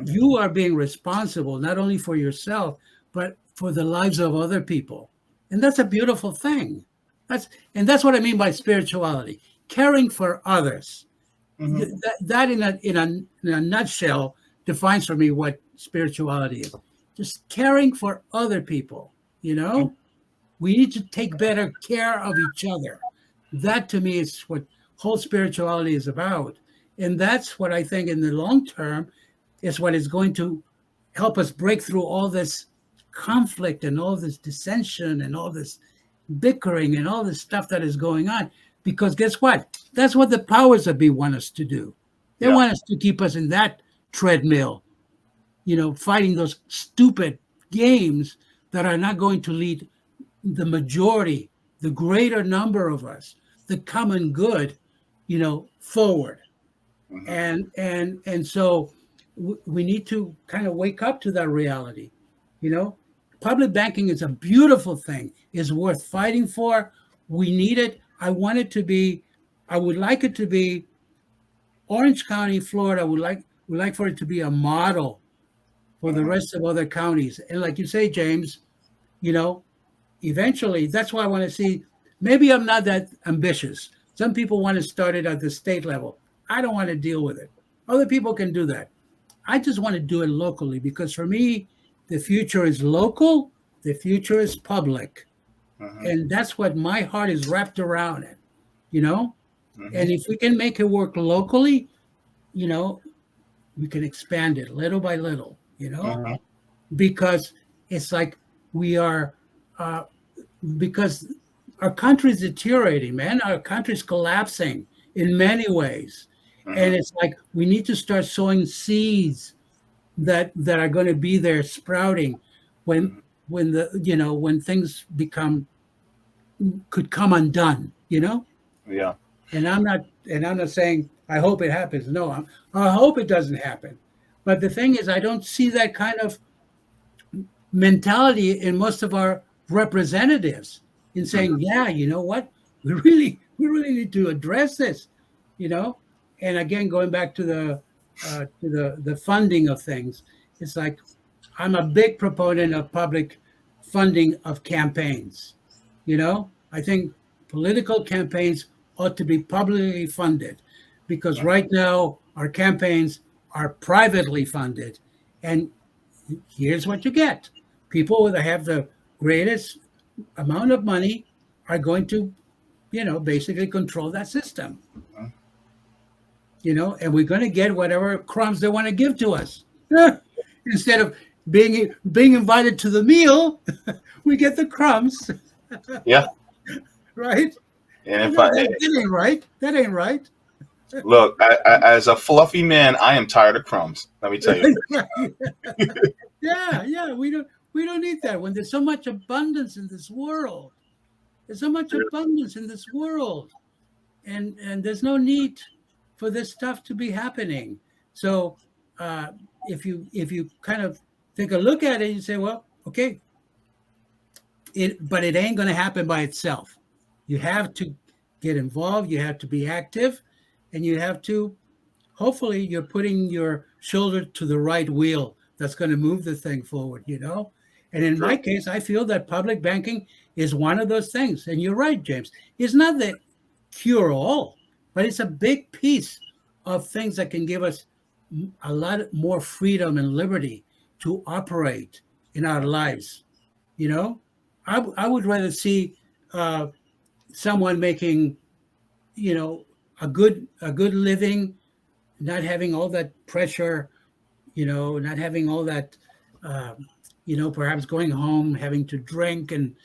you are being responsible not only for yourself, but for the lives of other people. And that's a beautiful thing. That's what I mean by spirituality, caring for others. That in a nutshell defines for me what spirituality is. Just caring for other people, we need to take better care of each other. That to me is what whole spirituality is about. And that's what I think in the long term is what is going to help us break through all this conflict and all this dissension and all this bickering and all this stuff that is going on. Because guess what? That's what the powers that be want us to do. They Yeah. want us to keep us in that treadmill, fighting those stupid games that are not going to lead the majority, the greater number of us, the common good, forward. And so we need to kind of wake up to that reality. Public banking is a beautiful thing. It's worth fighting for. We need it. I would like it to be Orange County, Florida would like for it to be a model for the rest of other counties. And like you say, James, you know, eventually, that's why I want to see. Maybe I'm not that ambitious. Some people want to start it at the state level. I don't want to deal with it. Other people can do that. I just want to do it locally because for me, the future is local, the future is public. And that's what my heart is wrapped around it, you know? And if we can make it work locally, you know, we can expand it little by little, you know? Because it's like we are, because our country's deteriorating, man. Our country's collapsing in many ways. And it's like we need to start sowing seeds that are going to be there sprouting when when things could come undone, you know? Yeah. And I'm not saying I hope it happens. No, I hope it doesn't happen. But the thing is, I don't see that kind of mentality in most of our representatives in saying, yeah, you know what, we really need to address this, you know. And again, going back to the funding of things, it's like I'm a big proponent of public funding of campaigns. You know, I think political campaigns ought to be publicly funded because right now our campaigns are privately funded. And here's what you get. People that have the greatest amount of money are going to, basically control that system. And we're going to get whatever crumbs they want to give to us. Instead of being invited to the meal, we get the crumbs. Yeah. Right? And that ain't right. That ain't right. Look, as a fluffy man, I am tired of crumbs. Let me tell you. Yeah. We don't need that when there's so much abundance in this world. There's so much abundance in this world, and there's no need for this stuff to be happening. So if you kind of take a look at it, you say, well, okay, but it ain't going to happen by itself. You have to get involved. You have to be active, and you have to. Hopefully, you're putting your shoulder to the right wheel that's going to move the thing forward. And in my case, I feel that public banking is one of those things. And you're right, James. It's not the cure-all, but it's a big piece of things that can give us a lot more freedom and liberty to operate in our lives. I would rather see someone making, a good living, not having all that pressure, not having all that, perhaps going home, having to drink and,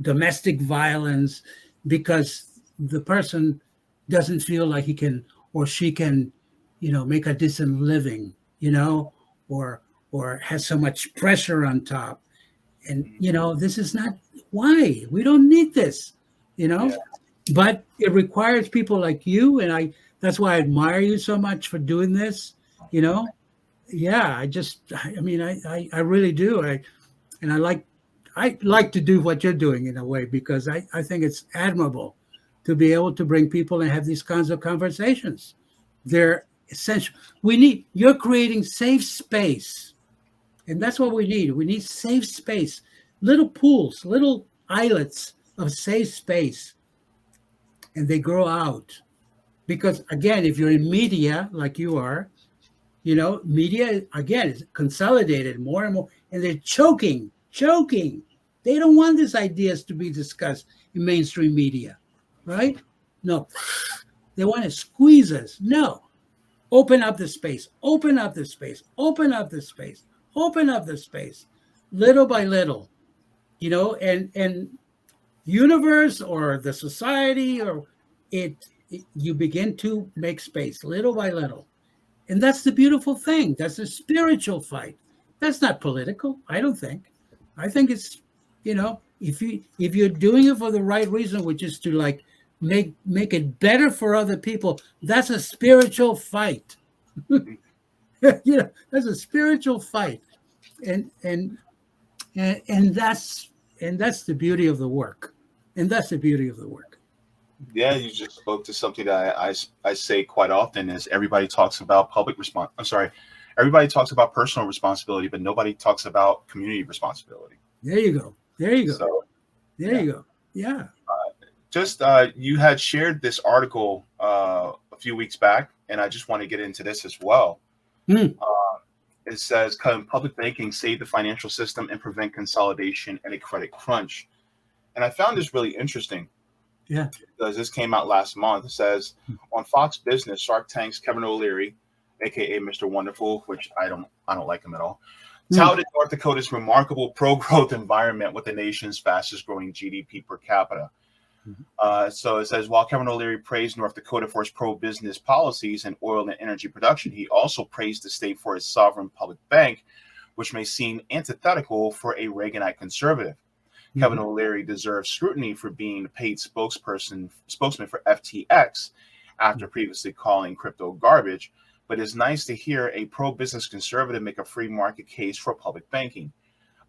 domestic violence because the person doesn't feel like he can or she can, make a decent living, or has so much pressure on top. And, this is not why we don't need this, but it requires people like you. And that's why I admire you so much for doing this, Yeah, I really do. I like to do what you're doing in a way, because I think it's admirable to be able to bring people and have these kinds of conversations. They're essential. You're creating safe space. And that's what we need. We need safe space, little pools, little islets of safe space. And they grow out. Because again, if you're in media like you are, media, again, is consolidated more and more. And they're choking. They don't want these ideas to be discussed in mainstream media, right? No. They want to squeeze us. No. Open up the space. Little by little, and universe or the society or you begin to make space little by little. And that's the beautiful thing. That's a spiritual fight. That's not political, I don't think. I think it's, if you're doing it for the right reason, which is to like make it better for other people, that's a spiritual fight. That's a spiritual fight. And that's the beauty of the work. And that's the beauty of the work. Yeah, you just spoke to something that I say quite often is everybody talks about public response. I'm sorry, everybody talks about personal responsibility, but nobody talks about community responsibility. There you go. There you go. So There yeah, you go. Yeah. just you had shared this article a few weeks back, and I just want to get into this as well. Hmm. Uh, it says, "Can public banking save the financial system and prevent consolidation and a credit crunch?" And I found this really interesting Yeah. because this came out last month. It says on Fox Business, Shark Tank's Kevin O'Leary, aka Mr. Wonderful, which I don't like him at all, Hmm. touted North Dakota's remarkable pro-growth environment with the nation's fastest-growing GDP per capita. So it says, while Kevin O'Leary praised North Dakota for its pro-business policies and oil and energy production, he also praised the state for its sovereign public bank, which may seem antithetical for a Reaganite conservative. Kevin O'Leary deserves scrutiny for being the paid spokesman for FTX after previously calling crypto garbage, but it's nice to hear a pro-business conservative make a free market case for public banking.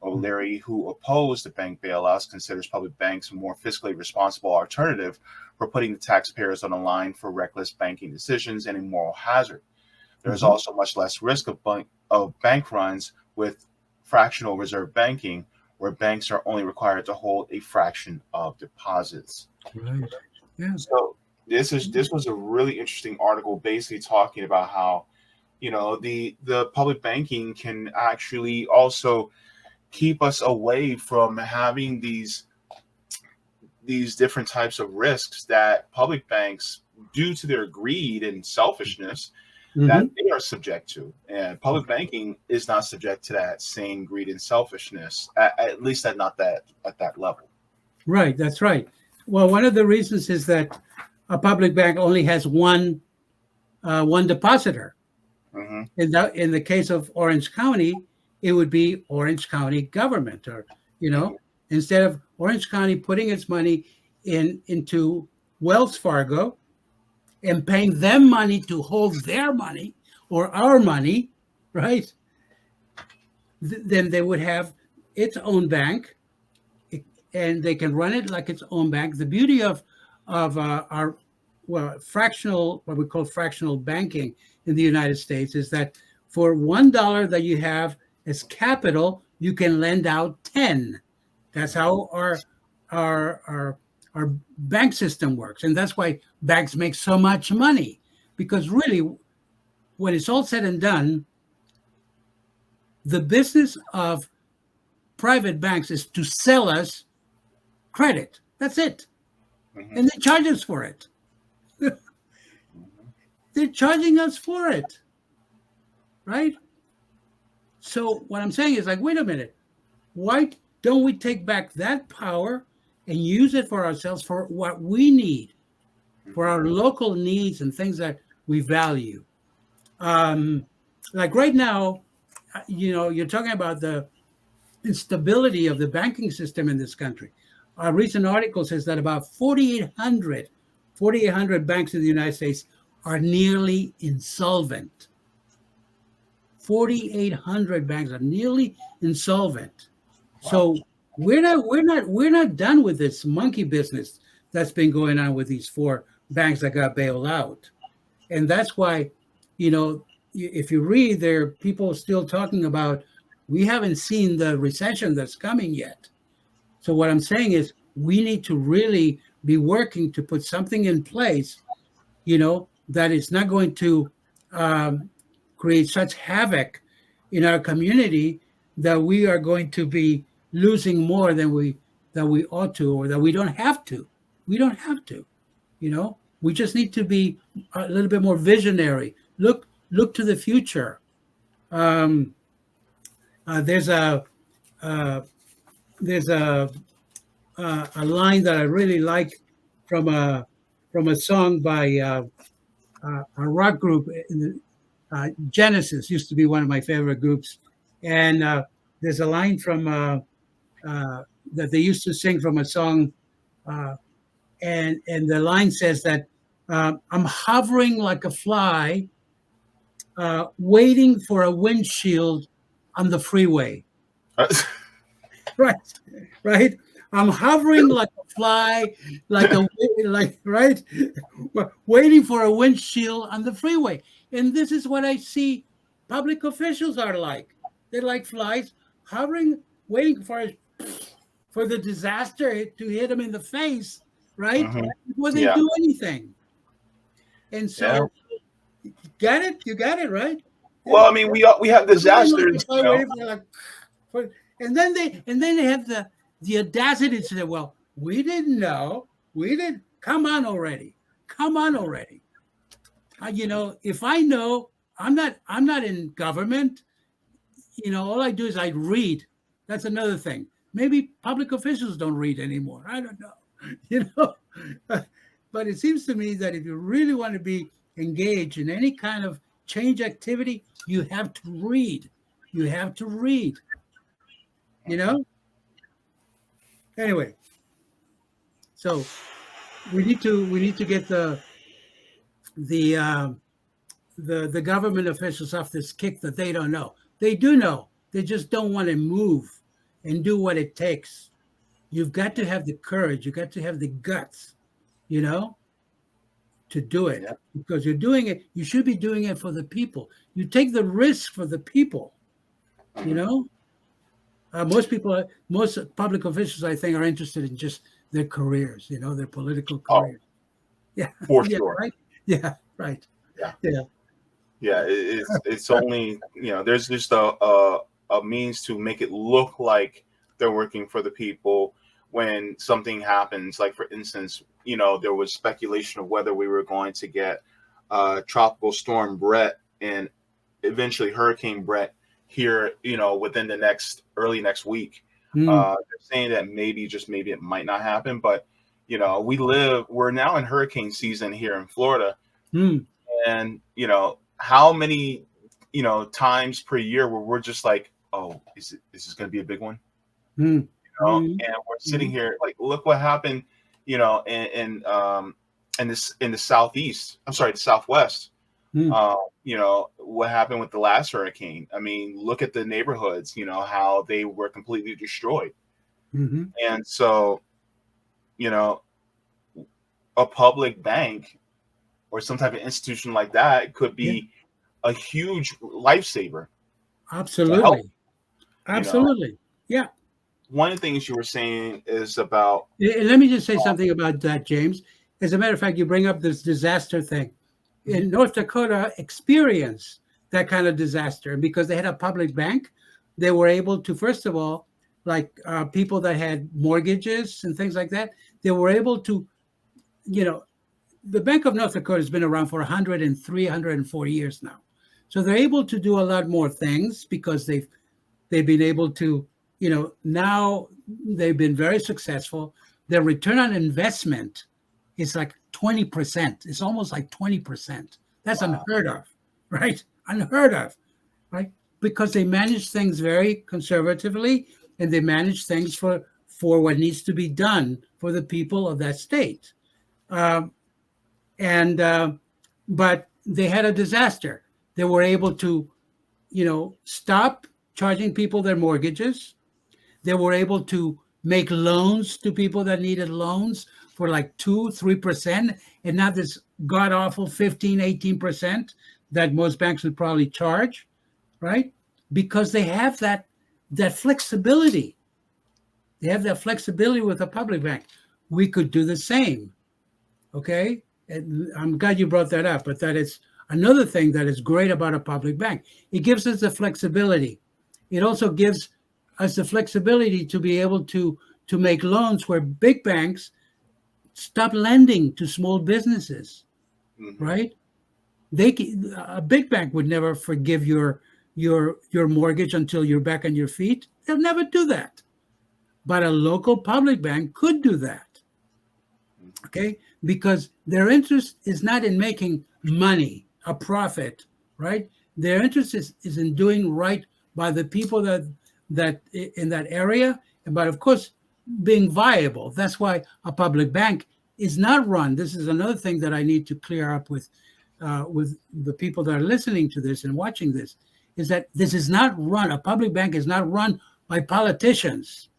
O'Leary, who opposed the bank bailouts, considers public banks a more fiscally responsible alternative for putting the taxpayers on the line for reckless banking decisions and a moral hazard. There is also much less risk of bank runs with fractional reserve banking, where banks are only required to hold a fraction of deposits. Right. Yeah. So this was a really interesting article, basically talking about how the public banking can actually also keep us away from having these different types of risks that public banks, due to their greed and selfishness, that Hmm. they are subject to. And public banking is not subject to that same greed and selfishness, at least at that level. Right. That's right. Well, one of the reasons is that a public bank only has one depositor. Hmm. In the case of Orange County, it would be Orange County government, or Hmm. instead of Orange County putting its money into Wells Fargo and paying them money to hold their money or our money, right? Then they would have its own bank, and they can run it like its own bank. The beauty of our fractional, what we call fractional banking in the United States, is that for $1 that you have as capital, you can lend out 10. That's how our our our bank system works, and that's why banks make so much money. Because really, when it's all said and done, the business of private banks is to sell us credit. That's it, Hmm. and they charge us for it. They're charging us for it, right? So what I'm saying is like, wait a minute, why don't we take back that power and use it for ourselves, for what we need, for Hmm. our local needs and things that we value? Um, like right now, you're talking about the instability of the banking system in this country. A recent article says that about 4,800 banks in the United States are nearly insolvent. 4,800 banks are nearly insolvent. Wow. So we're not done with this monkey business that's been going on with these four banks that got bailed out. And that's why, if you read, there are people still talking about, we haven't seen the recession that's coming yet. So what I'm saying is we need to really be working to put something in place, that is not going to um, create such havoc in our community that we are going to be losing more than we ought to, or that we don't have to. We don't have to. We just need to be a little bit more visionary. Look to the future. Um, there's uh, a line that I really like from a song by a rock group. Genesis used to be one of my favorite groups, and there's a line from that they used to sing from a song, uh, and the line says that I'm hovering like a fly, waiting for a windshield on the freeway. Right, right. I'm hovering like a fly, right, waiting for a windshield on the freeway. And this is what I see public officials are like. They're like flies hovering, waiting for the disaster to hit them in the face, right? Mhm. Before they Yeah. do anything. And Yeah. so, got it? You got it, right? Well, I mean, we have disasters, Waiting for and then they have the audacity to say, "Well, we didn't know. We didn't. Come on already. Come on already." If I know, I'm not in government. All I do is I read. That's another thing. Maybe public officials don't read anymore. I don't know. You know, but it seems to me that if you really want to be engaged in any kind of change activity, you have to read. You have to read. You know. Anyway, so we need to get the the government officials off this kick that they don't know. They do know. They just don't want to move and do what it takes. You've got to have the courage. You got to have the guts, you know, to do it Yeah. because you're doing it. You should be doing it for the people. You take the risk for the people, you know. Most public officials, I think, are interested in just their careers, their political Oh, careers. Yeah, for yeah, sure. right. Yeah, right. Yeah. Yeah, Yeah. It's only, there's just a means to make it look like they're working for the people when something happens. Like, for instance, there was speculation of whether we were going to get Tropical Storm Brett and eventually Hurricane Brett here, within the early next week. Mm, They're saying that maybe, just maybe, it might not happen, but we're now in hurricane season here in Florida, mm, and how many times per year where we're just like, oh, is this going to be a big one? mm, mm, And we're sitting mm. here like, look what happened, in the southeast. I'm sorry, the southwest. Mm, What happened with the last hurricane. I mean, look at the neighborhoods, how they were completely destroyed. mhm. And so, you know, a public bank or some type of institution like that could Yeah, be a huge lifesaver to help. absolutely. You know, Absolutely. Yeah. one of the things you were saying is about, Let me just say something about that, James. As a matter of fact, you bring up this disaster thing. In North Dakota, experienced that kind of disaster. And because they had a public bank, they were able to, first of all, like people that had mortgages and things like that, they were able to, you know, the Bank of North Dakota has been around for 103, 104 years now. So they're able to do a lot more things because they've been able to, now they've been very successful. Their return on investment is like 20%. It's almost like 20%. That's wow. unheard of, right? Unheard of, right? Because they manage things very conservatively and they manage things for what needs to be done for the people of that state. Um, but they had a disaster. They were able to, stop charging people their mortgages. They were able to make loans to people that needed loans for like 2-3%, and not this god awful 15-18% that most banks would probably charge, right? Because they have that flexibility. They have that flexibility with a public bank. We could do the same, okay? And I'm glad you brought that up, but that is another thing that is great about a public bank. It gives us the flexibility. It also gives us the flexibility to be able to make loans where big banks stop lending to small businesses, Mhm. right? A big bank would never forgive your mortgage until you're back on your feet. They'll never do that. But a local public bank could do that, okay? Because their interest is not in making money, a profit, right? Their interest is in doing right by the people that in that area, but of course being viable. That's why a public bank is not run. This is another thing that I need to clear up with the people that are listening to this and watching this, is that this is not run. A public bank is not run by politicians.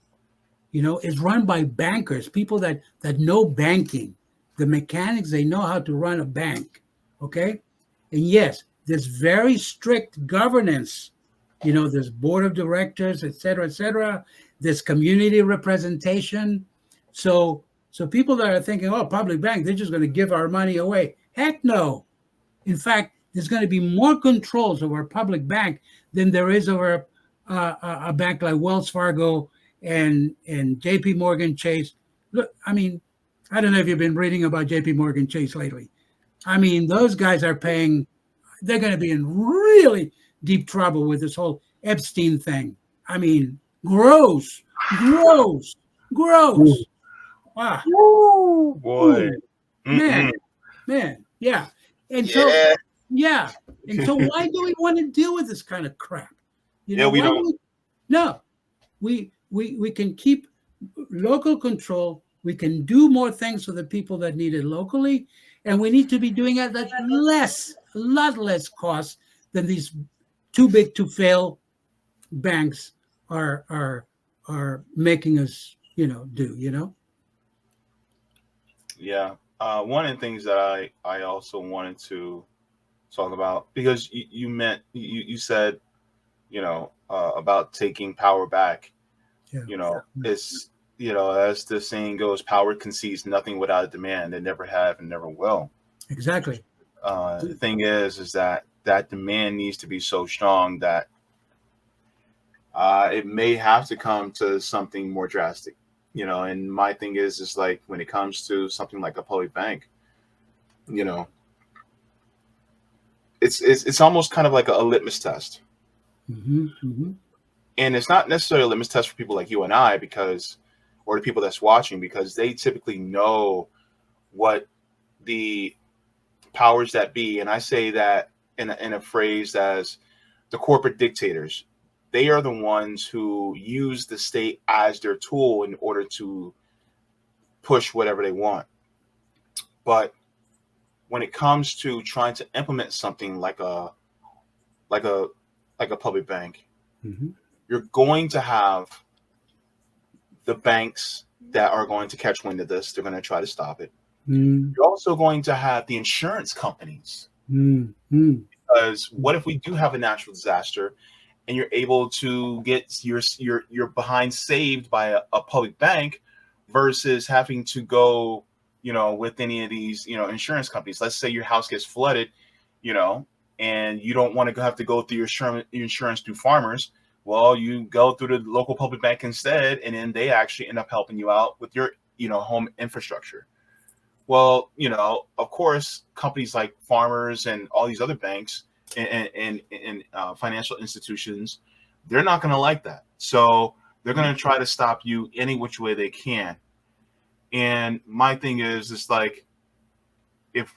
is run by bankers, people that know banking, the mechanics. They know how to run a bank. Okay, and yes, there's very strict governance. There's board of directors, et cetera, et cetera. There's community representation. So people that are thinking, oh, public bank, they're just going to give our money away. Heck no. In fact, there's going to be more controls over a public bank than there is over a bank like Wells Fargo and JP Morgan Chase. Look, I mean, I don't know if you've been reading about JP Morgan Chase lately. I mean, those guys are paying, they're going to be in really deep trouble with this whole Epstein thing. I mean, gross, gross, gross. Ah, Ooh, boy. ooh, man, yeah. And so, Yeah. yeah. And so why do we want to deal with this kind of crap? Yeah, we why don't. No, we can keep local control. We can do more things for the people that need it locally. And we need to be doing it at a lot less cost than these too big to fail banks are making us, do. Yeah. One of the things that I also wanted to talk about, because you said, about taking power back, Yeah. it's, as the saying goes, power concedes nothing without a demand. They never have and never will. Exactly. The thing is that demand needs to be so strong that it may have to come to something more drastic. And my thing is like when it comes to something like a public bank, you know, it's almost kind of like a litmus test. And it's not necessarily a litmus test for people like you and I, or the people that's watching, because they typically know what the powers that be, and I say that in a phrase as the corporate dictators, they are the ones who use the state as their tool in order to push whatever they want. But when it comes to trying to implement something like a public bank, you're going to have the banks that are going to catch wind of this. They're going to try to stop it. You're also going to have the insurance companies, because what if we do have a natural disaster and you're able to get your behind saved by a public bank versus having to go, with any of these, insurance companies. Let's say your house gets flooded, and you don't want to have to go through your insurance through Farmers. Well, you go through the local public bank instead, and then they actually end up helping you out with your, home infrastructure. Well, of course, companies like Farmers and all these other banks and financial institutions, they're not going to like that. So they're going to try to stop you any which way they can. And my thing is, it's like, if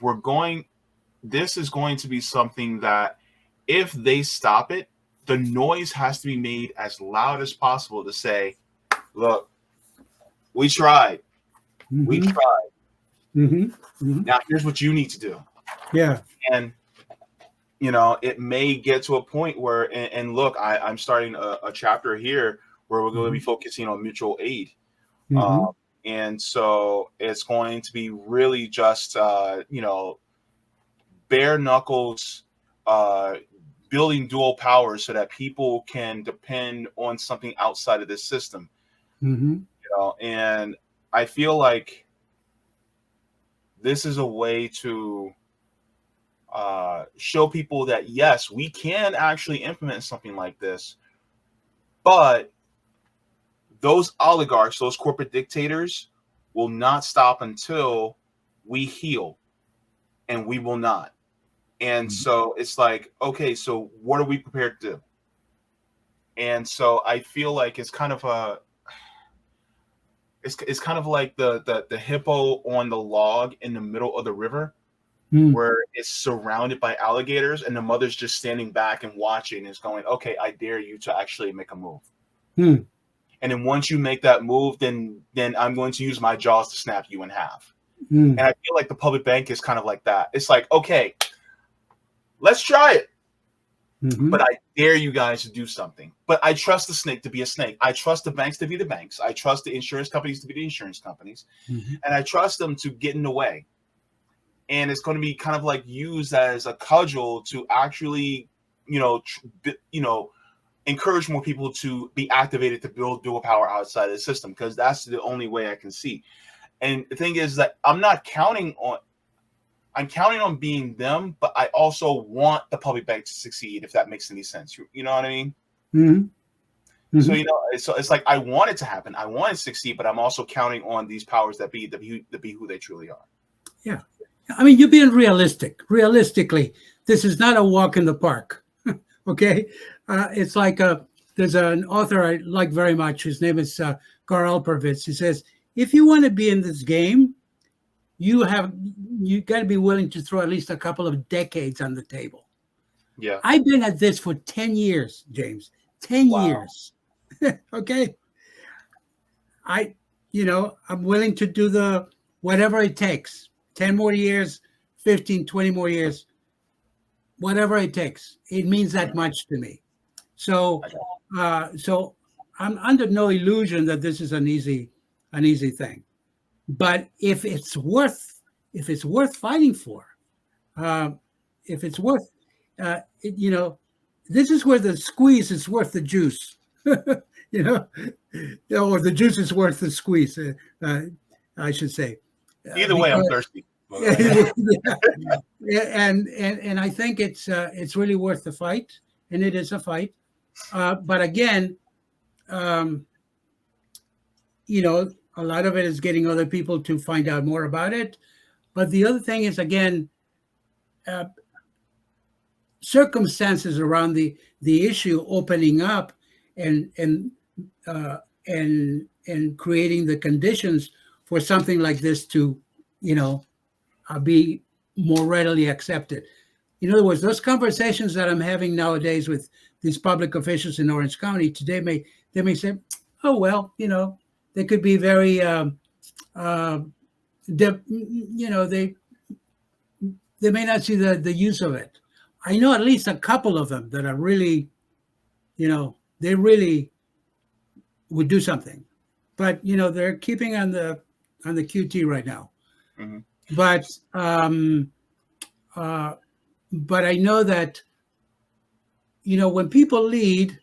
this is going to be something that if they stop it, the noise has to be made as loud as possible to say, look, we tried. We tried. Now here's what you need to do. Yeah. And it may get to a point where, and look, I'm starting a chapter here where we're going to be focusing on mutual aid. And so it's going to be really just, bare knuckles, building dual power so that people can depend on something outside of this system. And I feel like this is a way to show people that, yes, we can actually implement something like this, but those oligarchs, those corporate dictators, will not stop until we heal, and we will not. And so it's like, okay, so what are we prepared to do? And so I feel like it's kind of it's kind of like the hippo on the log in the middle of the river, where it's surrounded by alligators, and the mother's just standing back and watching, and is going, okay, I dare you to actually make a move. And then once you make that move, then I'm going to use my jaws to snap you in half. And I feel like the public bank is kind of like that. It's like, okay, let's try it. Mhm. but I dare you guys to do something. But I trust the snake to be a snake. I trust the banks to be the banks. I trust the insurance companies to be the insurance companies, Mhm. and I trust them to get in the way. And it's going to be kind of like used as a cudgel to actually, encourage more people to be activated to build dual power outside of the system, because that's the only way I can see. And the thing is that I'm counting on being them, but I also want the public bank to succeed, if that makes any sense. You know what I mean? Mhm. So Mhm. it's like I want it to happen, I want it to succeed, but I'm also counting on these powers that be to be who they truly are. Yeah. I mean, you're being realistic. Realistically, this is not a walk in the park. Okay. It's like there's an author I like very much. His name is Karl Alperovitz. He says, if you want to be in this game, you got to be willing to throw at least a couple of decades on the table. Yeah. I've been at this for 10 years, James. 10 Wow. years. Okay. I, I'm willing to do the whatever it takes. 10 more years, 15, 20 more years, whatever it takes. It means that much to me. So, so I'm under no illusion that this is an easy thing. But if it's worth fighting for, uh, if it's worth, this is where the squeeze is worth the juice. you know, or the juice is worth the squeeze. I should say, Either way, I'm because thirsty. yeah, and I think it's really worth the fight, and it is a fight. But again, um, a lot of it is getting other people to find out more about it. But the other thing is, again, uh, circumstances around the issue opening up and and uh, and creating the conditions for something like this to, be more readily accepted. In other words, those conversations that I'm having nowadays with these public officials in Orange County today they may say, "Oh well, they could be very, uh, they may not see the use of it." I know at least a couple of them that are really, they really would do something, but they're keeping on the QT right now. Mhm. But uh, but I know that when people lead,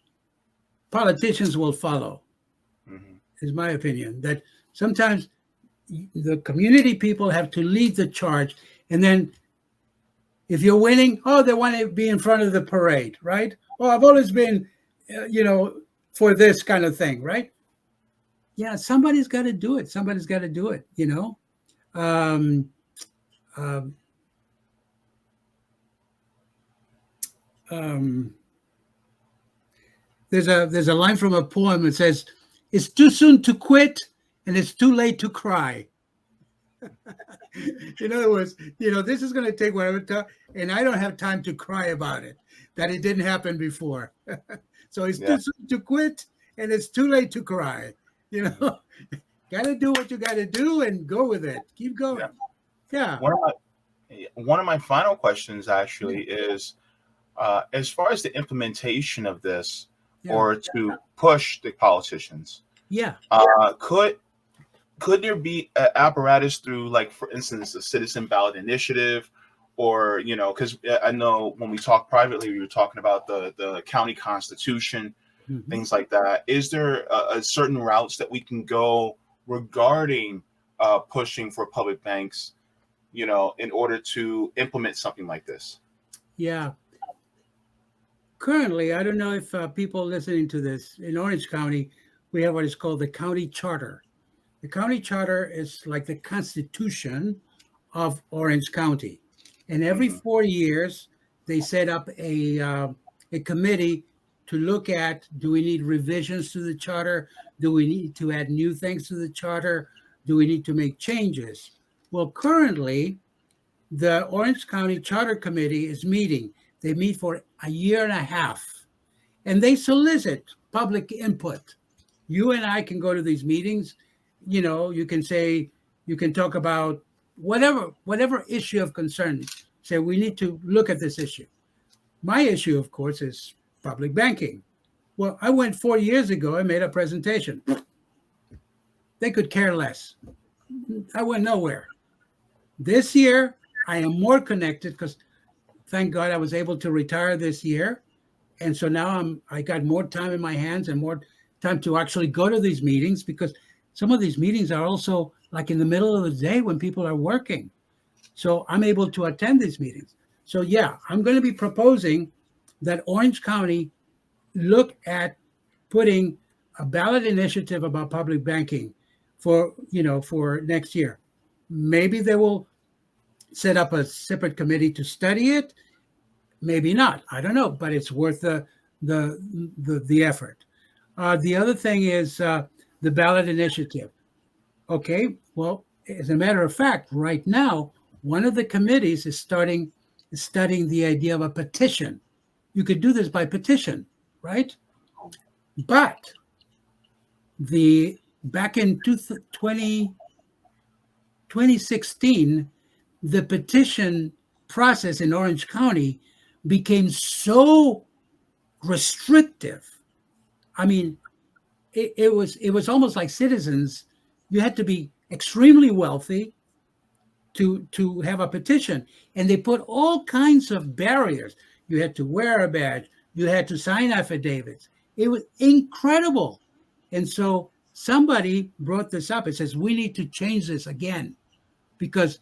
politicians will follow. Mhm. Is my opinion that sometimes the community people have to lead the charge, and then if you're winning, oh, they want to be in front of the parade, right? Oh, I've always been, for this kind of thing, right? Yeah, somebody's got to do it. Somebody's got to do it. Um, um, um, there's a line from a poem that says, "It's too soon to quit, and it's too late to cry." In other words, this is going to take whatever time, and I don't have time to cry about it, that it didn't happen before. So it's Yeah. too soon to quit, and it's too late to cry. Got to do what you got to do and go with it. Keep Yeah. going. Yeah. One of my final questions Yeah. actually is, as far as the implementation of this, Yeah. or to push the politicians, Yeah. could there be an apparatus through, like, for instance, a citizen ballot initiative, or because I know when we talked privately, we were talking about the county constitution, Mhm. things like that. Is there a certain routes that we can go regarding pushing for public banks, in order to implement something like this? Yeah. Currently, I don't know if people listening to this in Orange County, we have what is called the county charter. The county charter is like the constitution of Orange County. And every Hmm. 4 years, they set up a committee to look at, do we need revisions to the charter? Do we need to add new things to the charter? Do we need to make changes? Well, currently, the Orange County Charter Committee is meeting. They meet for a year and a half, and they solicit public input. You and I can go to these meetings. You can say, you can talk about whatever issue of concern. Say we need to look at this issue. My issue, of course, is public banking. Well, I went 4 years ago and made a presentation. They could care less. I went nowhere. This year, I am more connected because thank God I was able to retire this year. And so now I got more time in my hands and more time to actually go to these meetings, because some of these meetings are also like in the middle of the day when people are working. So I'm able to attend these meetings. So yeah, I'm going to be proposing that Orange County look at putting a ballot initiative about public banking for next year. Maybe they will set up a separate committee to study it. Maybe not. I don't know, but it's worth the effort. The other thing is the ballot initiative. Okay, well, as a matter of fact, right now, one of the committees is studying the idea of a petition. You could do this by petition, right? But back in 2016, the petition process in Orange County became so restrictive. I mean, it was almost like citizens. You had to be extremely wealthy to have a petition, and they put all kinds of barriers. You had to wear a badge. You had to sign affidavits. It was incredible. And so somebody brought this up. It says, we need to change this again, because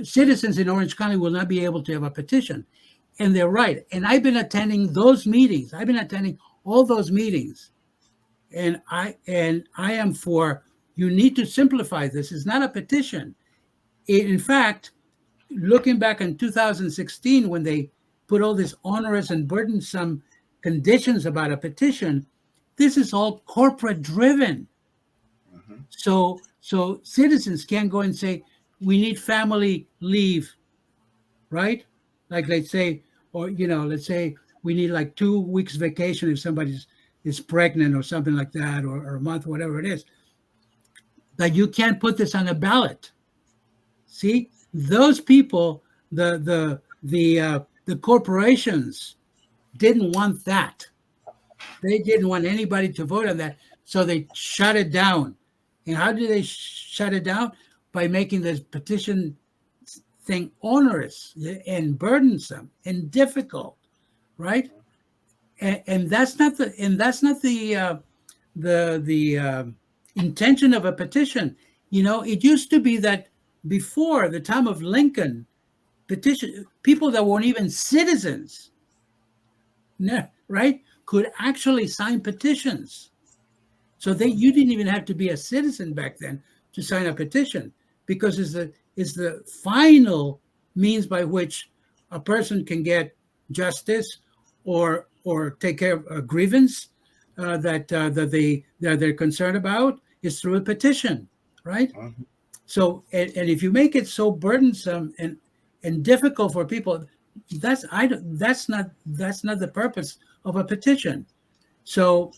citizens in Orange County will not be able to have a petition. And they're right. And I've been attending those meetings. I've been attending all those meetings. And I am for, you need to simplify this. It's not a petition. In fact, looking back in 2016, when they put all these onerous and burdensome conditions about a petition, this is all corporate driven. Mm-hmm. So citizens can't go and say, we need family leave, right? Like let's say, or let's say we need like 2 weeks vacation if somebody is pregnant or something like that, or a month, whatever it is. That you can't put this on a ballot. See, those people, the corporations didn't want that. They didn't want anybody to vote on that, so they shut it down. And how did they shut it down? By making this petition thing onerous and burdensome and difficult, right? And that's not the intention of a petition. It used to be that before the time of Lincoln, people that weren't even citizens, right, could actually sign petitions. So you didn't even have to be a citizen back then to sign a petition, because it's the final means by which a person can get justice or take care of a grievance that they're concerned about, is through a petition, right? Mm-hmm. So and if you make it so burdensome and difficult for people, that's not the purpose of a petition. So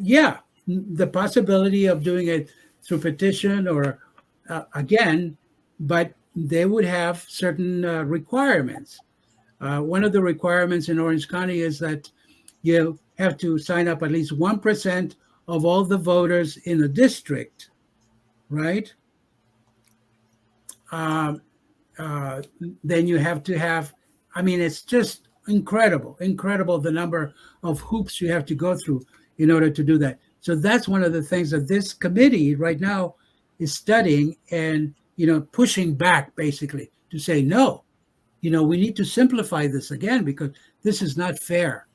yeah, the possibility of doing it through petition or again, but they would have certain requirements. One of the requirements in Orange County is that you have to sign up at least 1% of all the voters in the district, right? Then you have to have, it's just incredible the number of hoops you have to go through in order to do that. So that's one of the things that this committee right now is studying and, pushing back basically to say, no, we need to simplify this again, because this is not fair.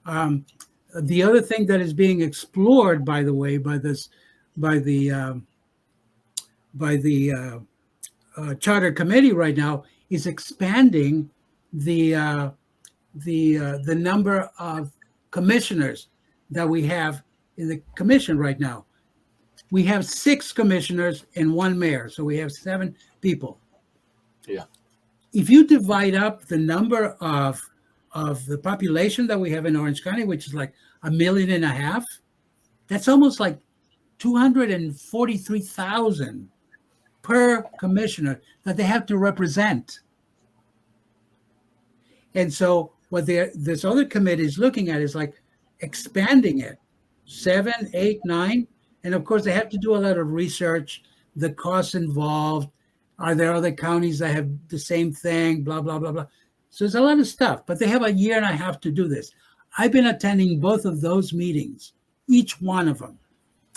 The other thing that is being explored, by the way, by the charter committee right now is expanding the number of commissioners that we have in the commission right now. We have 6 commissioners and 1 mayor, so we have 7 people. Yeah. If you divide up the number of the population that we have in Orange County, which is like 1.5 million, that's almost like 243,000 per commissioner that they have to represent. And so what this other committee is looking at is like expanding it, 7, 8, 9. And of course, they have to do a lot of research, the costs involved. Are there other counties that have the same thing? Blah, blah, blah, blah. So there's a lot of stuff, but they have a year and a half to do this. I've been attending both of those meetings, each one of them.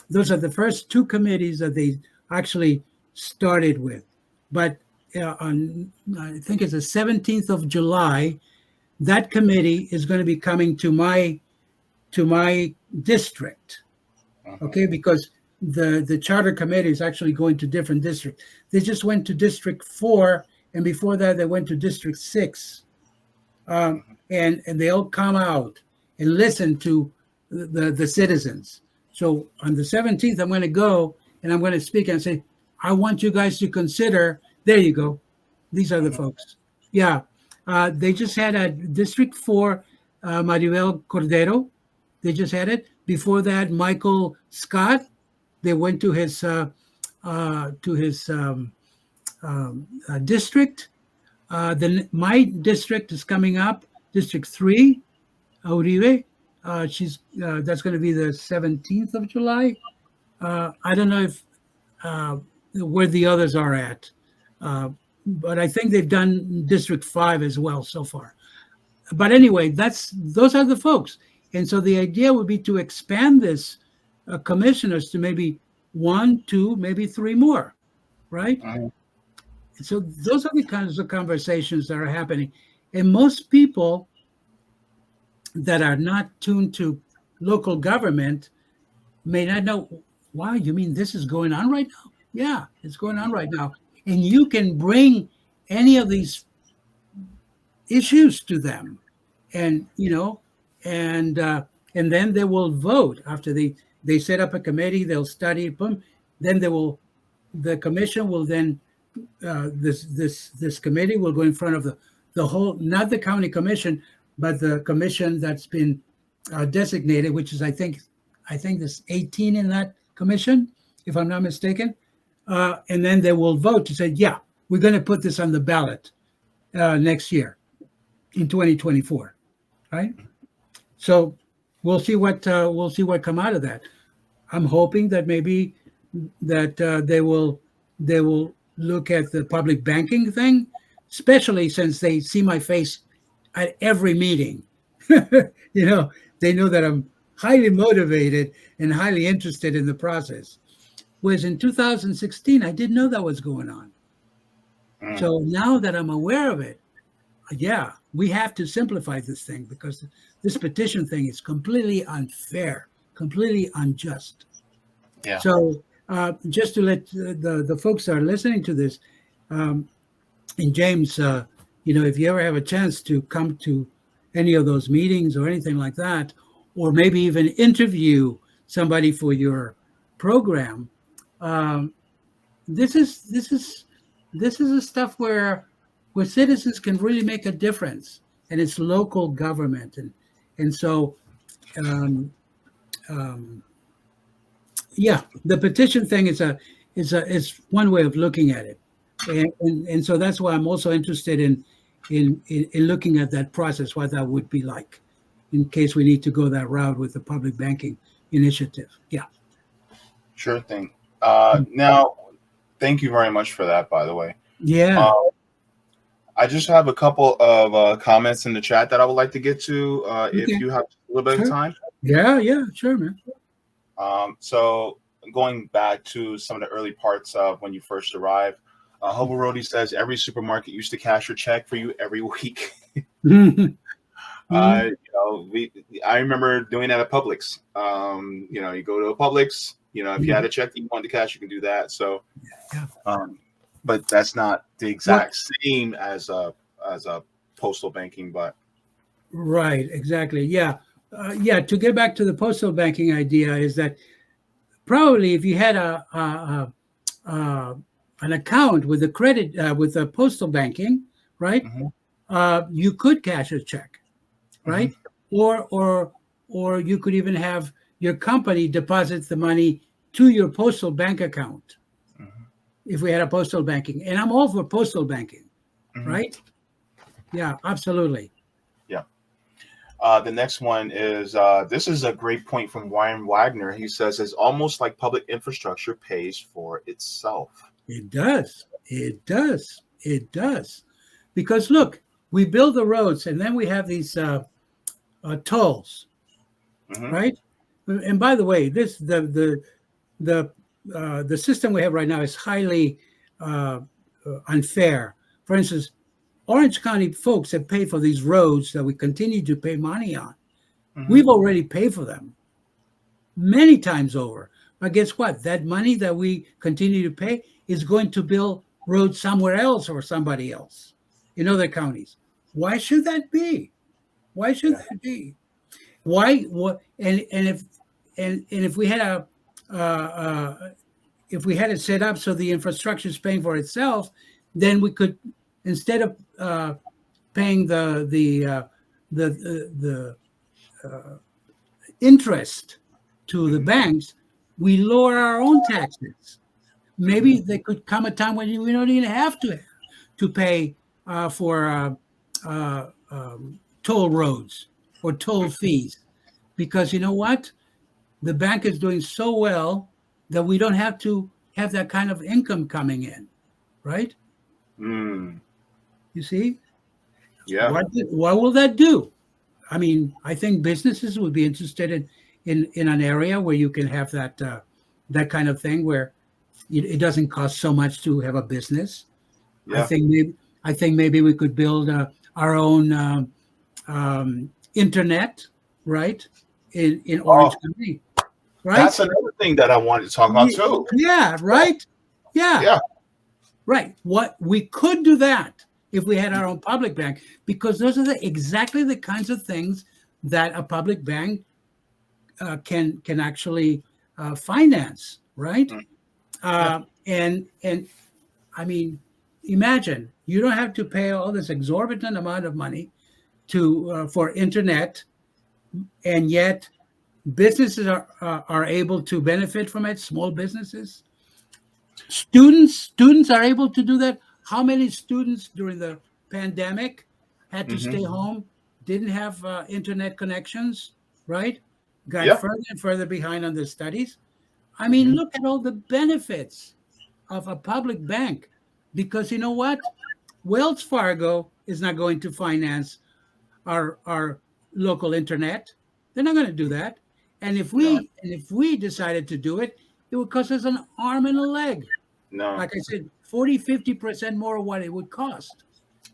Those are the first two committees that they actually started with. But on, I think it's the 17th of July, that committee is going to be coming to my district, okay? Because the charter committee is actually going to different districts. They just went to District 4, and before that, they went to District 6. And they all come out and listen to the citizens. So on the 17th, I'm going to go and I'm going to speak and say, I want you guys to consider, there you go. These are the folks. Yeah. They just had a District 4, Maribel Cordero. They just had it. Before that, Michael Scott. They went to his district. Then my district is coming up, District 3, OLeary. That's going to be the 17th of July. I don't know if where the others are at, but I think they've done District 5 as well so far. But anyway, those are the folks. And so the idea would be to expand this commissioners to maybe 1, 2, maybe 3 more, right? So those are the kinds of conversations that are happening. And most people that are not tuned to local government may not know, wow, you mean this is going on right now? Yeah, it's going on right now. And you can bring any of these issues to them, and and then they will vote after they set up a committee. They'll study, boom. Then the commission will then this committee will go in front of the whole, not the county commission, but the commission that's been designated, which is I think there's 18 in that commission, if I'm not mistaken. And then they will vote to say, yeah, we're going to put this on the ballot next year in 2024, right? So we'll see what come out of that. I'm hoping that maybe that they will look at the public banking thing, especially since they see my face at every meeting. They know that I'm highly motivated and highly interested in the process. Whereas in 2016, I didn't know that was going on. So now that I'm aware of it, yeah, we have to simplify this thing, because this petition thing is completely unfair, completely unjust. Yeah. So just to let the folks that are listening to this, and James, if you ever have a chance to come to any of those meetings or anything like that, or maybe even interview somebody for your program, this is the stuff where citizens can really make a difference, and it's local government, and so yeah, the petition thing is one way of looking at it, and so that's why I'm also interested in looking at that process, what that would be like, in case we need to go that route with the public banking initiative. Yeah. Sure thing. Now, thank you very much for that, by the way. Yeah. I just have a couple of comments in the chat that I would like to get to, if you have a little bit of time. Yeah, sure, man. So going back to some of the early parts of when you first arrived, Hobo Rody says every supermarket used to cash your check for you every week. I remember doing that at Publix. You go to a Publix, if you had a check that you wanted to cash, you can do that. So, but that's not the exact same as a postal banking, but. Right, exactly. Yeah. To get back to the postal banking idea, is that probably if you had an account with a credit with a postal banking, right? You could cash a check, right? Or you could even have your company deposit the money to your postal bank account, if we had a postal banking. And I'm all for postal banking, right? Yeah, absolutely. The next one is this is a great point from Ryan Wagner. He says it's almost like public infrastructure pays for itself. It does. It does. It does. Because look, we build the roads and then we have these tolls, Mm-hmm. right? And by the way, this the system we have right now is highly unfair. For instance, Orange County folks have paid for these roads that we continue to pay money on. Mm-hmm. We've already paid for them many times over. But guess what? That money that we continue to pay is going to build roads somewhere else or somebody else in other counties. Why should that be? Why should that be? Why? What? And if we had if we had it set up so the infrastructure is paying for itself, then we could, instead of paying the interest to the banks, we lower our own taxes. Maybe there could come a time when we don't even have to pay for toll roads or toll fees, because you know what? The bank is doing so well that we don't have to have that kind of income coming in, right? Mm. You see? Yeah. What will that do? I mean, I think businesses would be interested in an area where you can have that kind of thing where it doesn't cost so much to have a business. Yeah. I think maybe we could build our own internet, right? In Orange County, right? That's another thing that I wanted to talk about too. Yeah, right. Yeah. Yeah. Right. What we could do that if we had our own public bank, because those are exactly the kinds of things that a public bank can actually finance, right? And I mean, imagine you don't have to pay all this exorbitant amount of money for internet, and yet businesses are able to benefit from it. Small businesses, students are able to do that. How many students during the pandemic had to stay home, didn't have internet connections, right? Got further and further behind on their studies. I mean, look at all the benefits of a public bank, because you know what? Wells Fargo is not going to finance our local internet. They're not going to do that. And if we decided to do it, it would cost us an arm and a leg. No. Like I said, 40-50% more of what it would cost.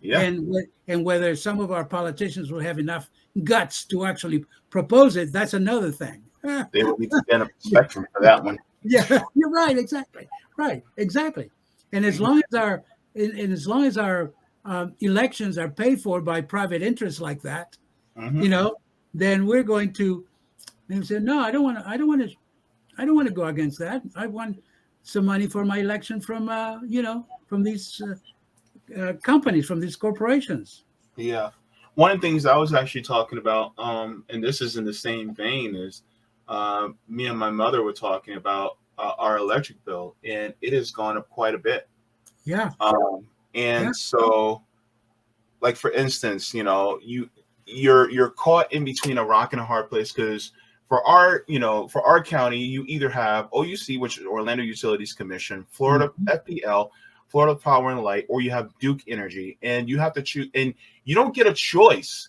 Yeah. And whether some of our politicians will have enough guts to actually propose it, that's another thing. They will need to stand up spectrum for that one. Yeah, you're right. Exactly. Right. Exactly. And as long as our elections are paid for by private interests like that, then we're going to say, no, I don't want to go against that. I want some money for my election from these companies, from these corporations. Yeah. One of the things I was actually talking about, and this is in the same vein, is me and my mother were talking about our electric bill, and it has gone up quite a bit. Yeah. So, like for instance, you're caught in between a rock and a hard place, because for our county, you either have OUC, which is Orlando Utilities Commission, Florida FPL, Florida Power and Light, or you have Duke Energy, and you have to choose, and you don't get a choice.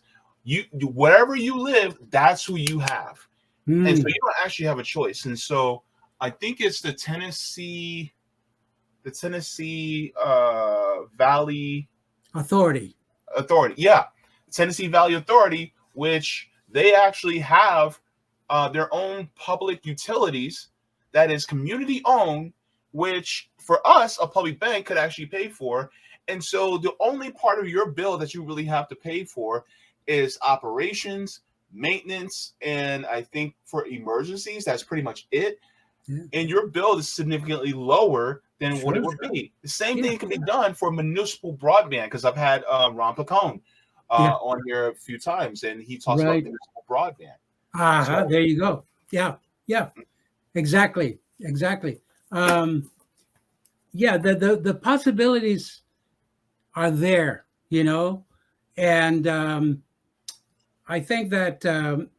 Wherever you live, that's who you have. And so you don't actually have a choice. And so I think it's the Tennessee Valley Authority. Yeah. Tennessee Valley Authority, which they actually have their own public utilities that is community owned, which for us, a public bank could actually pay for. And so the only part of your bill that you really have to pay for is operations, maintenance, and I think for emergencies, that's pretty much it. Yeah. And your bill is significantly lower than what it would be. The same thing can be done for municipal broadband, because I've had Ron Pacone on here a few times, and he talks about municipal broadband. So, there you go. Yeah, exactly. The possibilities are there, and I think that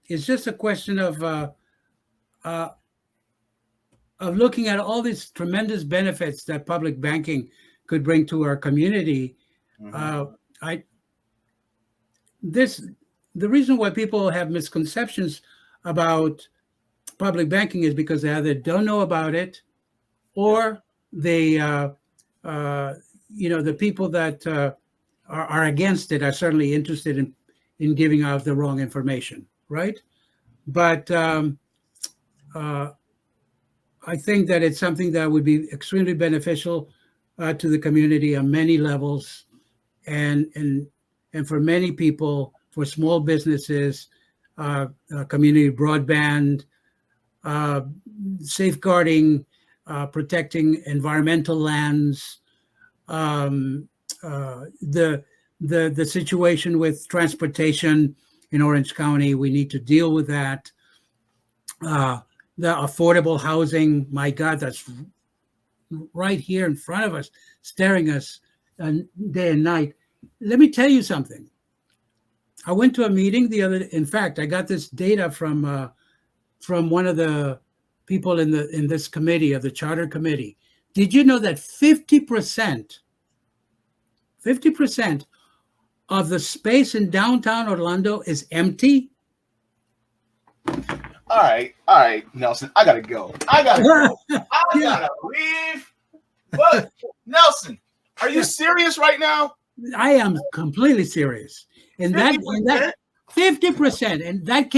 it's just a question uh, of looking at all these tremendous benefits that public banking could bring to our community. Mhm. I this The reason why people have misconceptions about public banking is because they either don't know about it, Yeah. or they the people that are against it are certainly interested in giving out the wrong information, right? But uh, I think that it's something that would be extremely beneficial to the community on many levels, and for many people, for small businesses, community broadband, uh, safeguarding, protecting environmental lands, um, the situation with transportation in Orange County. We need to deal with that. Uh, the affordable housing, my God, that's right here in front of us, staring us day and night. Let me tell you something. I went to a meeting in fact, I got this data from one of the people in this committee, of the charter committee. Did you know that 50% of the space in downtown Orlando is empty? All right, Nelson. I gotta go. I gotta go. I Yeah, gotta leave. But Nelson, are you serious right now? I am completely serious. And that 50%? 50%, and that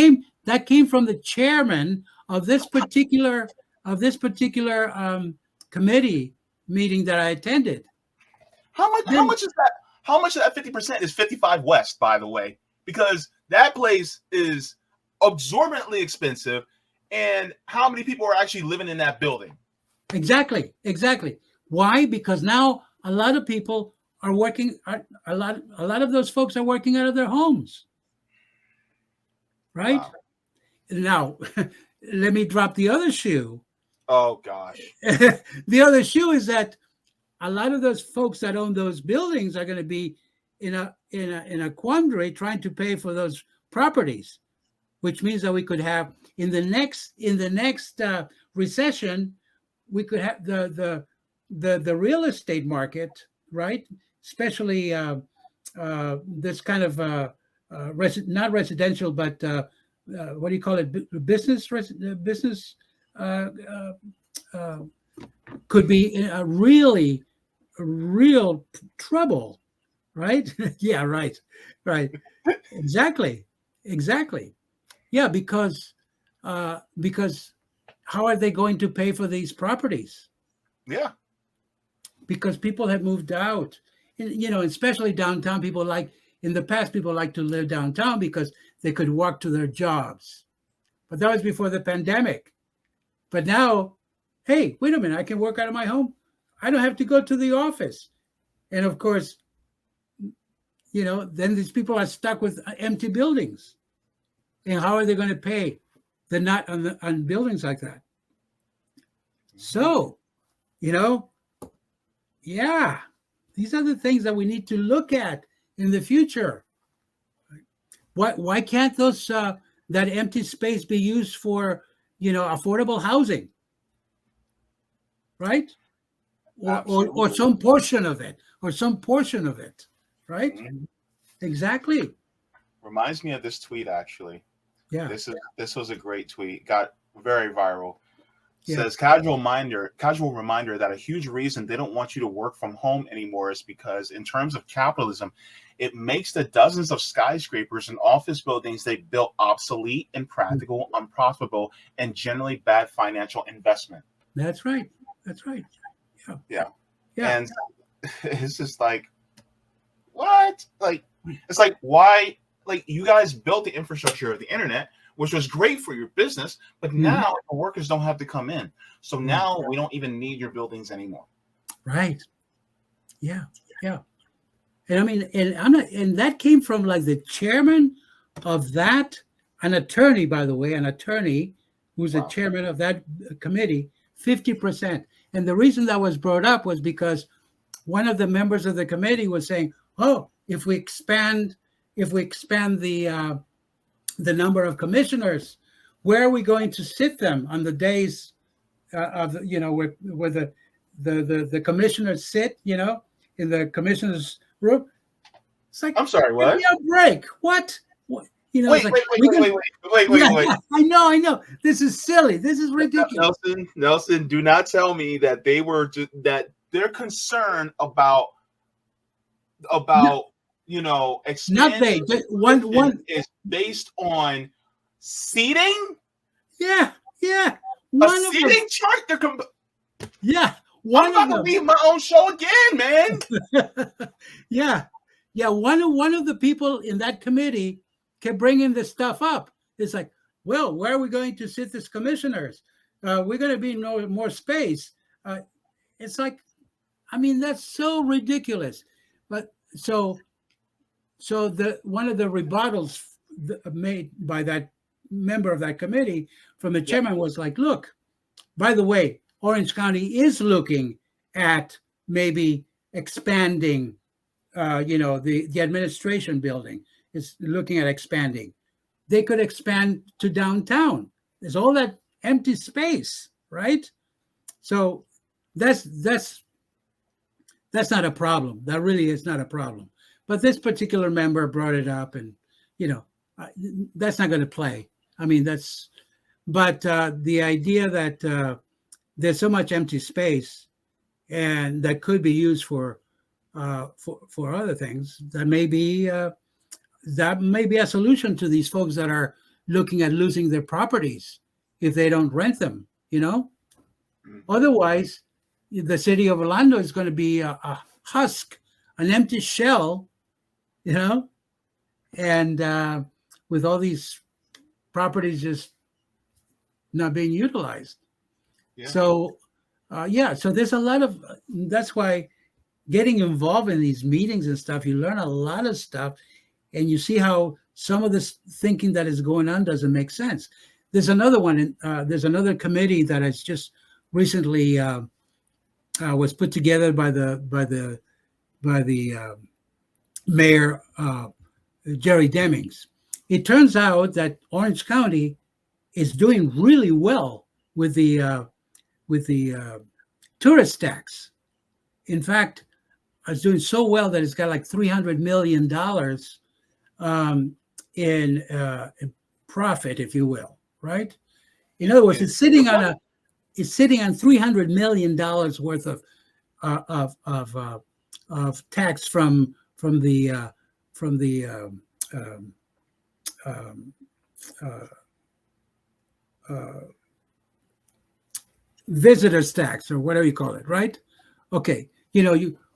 came from the chairman of this particular committee meeting that I attended. How Then much is that? How much of that 50% is 55 West, by the way? Because that place is absorbently expensive. And how many people are actually living in that building? exactly. Why? Because now a lot of people are working. A lot of those folks are working out of their homes, right? Wow. Now, let me drop the other shoe. Oh gosh. The other shoe is that a lot of those folks that own those buildings are going to be in a quandary trying to pay for those properties, which means that we could have in the next recession, we could have the real estate market, right? Especially this kind of not residential, but what do you call it? Business uh, uh, uh, could be in a real trouble, right? Yeah, right, exactly. Yeah, because how are they going to pay for these properties? Yeah. Because people have moved out. And, especially downtown. In the past, people like to live downtown because they could walk to their jobs. But that was before the pandemic. But now, hey, wait a minute, I can work out of my home. I don't have to go to the office. And of course, then these people are stuck with empty buildings. And how are they going to pay the not on buildings like that? So, you know, yeah, these are the things that we need to look at in the future. Why can't that empty space be used for affordable housing, right? Or Absolutely. some portion of it, right? Mhm. Exactly. Reminds me of this tweet actually. Yeah. This was a great tweet. Got very viral. Yeah. Says casual reminder that a huge reason they don't want you to work from home anymore is because in terms of capitalism, it makes the dozens of skyscrapers and office buildings they built obsolete, impractical, unprofitable, and generally bad financial investment. That's right. Yeah. Yeah. Yeah. And it's just like, what? Like, it's like, why? Like, you guys built the infrastructure of the internet, which was great for your business, but now the workers don't have to come in. So now we don't even need your buildings anymore. Right. Yeah. And I mean, and that came from like the chairman of that, an attorney, by the way, who's the chairman of that committee, 50%. And the reason that was brought up was because one of the members of the committee was saying, "Oh, if we expand the the number of commissioners. Where are we going to sit them on the days of where the commissioners sit, in the commissioners' room? It's like, I'm sorry, give what? me a break. What? Wait, It's like, wait. yeah, I know. This is silly. This is ridiculous. Nelson, do not tell me that that they're concerned about Not they. expanding One. is based on seating. Yeah. A seating chart. One I'm about to leave my own show again, man. Yeah. One of the people in that committee kept bringing this stuff up. It's like, well, where are we going to sit as commissioners? We're going to be more space. It's like, I mean, that's so ridiculous. But so one of the rebuttals made by that member of that committee from the chairman was like, look, by the way, Orange County is looking at maybe expanding, the administration building is looking at expanding. They could expand to downtown. There's all that empty space, right? So that's not a problem. That really is not a problem. But this particular member brought it up, and that's not going to play. I mean, but the idea that there's so much empty space, and that could be used for other things, that may be a solution to these folks that are looking at losing their properties if they don't rent them. Otherwise, the city of Orlando is going to be a husk, an empty shell, and with all these properties just not being utilized. Yeah. So there's a lot of, that's why getting involved in these meetings and stuff, you learn a lot of stuff, and you see how some of this thinking that is going on doesn't make sense. There's another one, there's another committee that has just recently was put together by the mayor, Jerry Demings. It turns out that Orange County is doing really well with the tourist tax. In fact, it's doing so well that it's got like $300 million in profit, if you will, right? In other words, it's sitting on $300 million worth of tax from the visitors tax, or whatever you call it, right? Okay,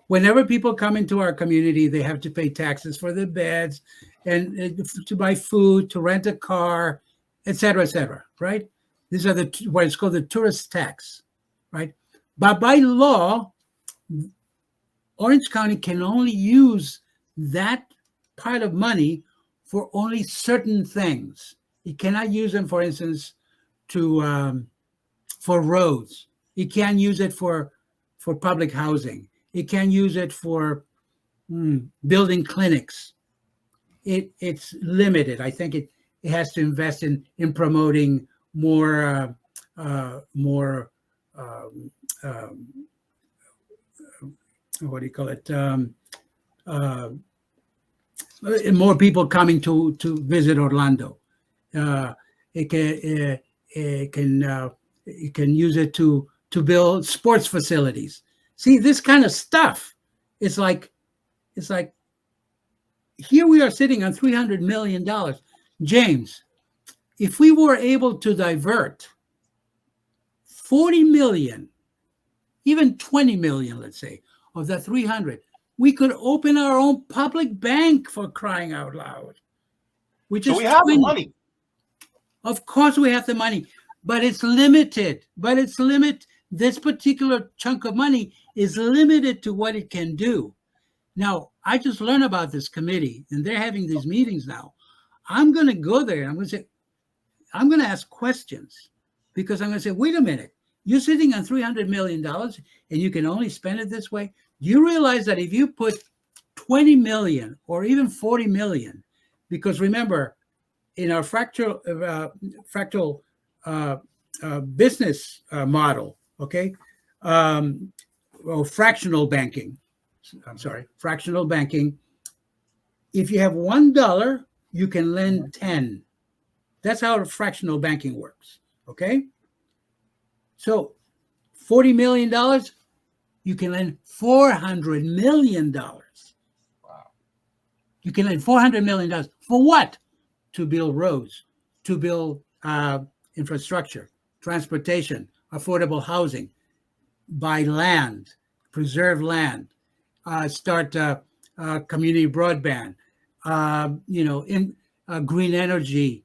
whenever people come into our community, they have to pay taxes for their beds and to buy food, to rent a car, et cetera, right? These are what it's called the tourist tax, right? But by law, Orange County can only use that part of money for only certain things. It cannot use them, for instance, for roads. It can't use it for public housing. It can't use it for building clinics. It's limited. I think it has to invest in promoting more what do you call it? More people coming to visit Orlando. It can use it to build sports facilities. See, this kind of stuff. It's like here we are sitting on $300 million. James, if we were able to divert 40 million, even 20 million, let's say, of that 300, we could open our own public bank, for crying out loud. So we have the money. Of course we have the money, but it's limited. This particular chunk of money is limited to what it can do. Now, I just learned about this committee, and they're having these meetings now. I'm going to go there, and I'm going to ask questions, because I'm going to say, wait a minute, you're sitting on $300 million, and you can only spend it this way? Do you realize that if you put 20 million or even 40 million, because remember, in our fractal business model, okay, or fractional banking. I'm sorry, fractional banking. If you have $1, you can lend 10. That's how fractional banking works. Okay, so $40 million, you can lend $400 million. Wow. You can lend $400 million for what? To build roads, to build infrastructure, transportation, affordable housing, buy land, preserve land, start community broadband, green energy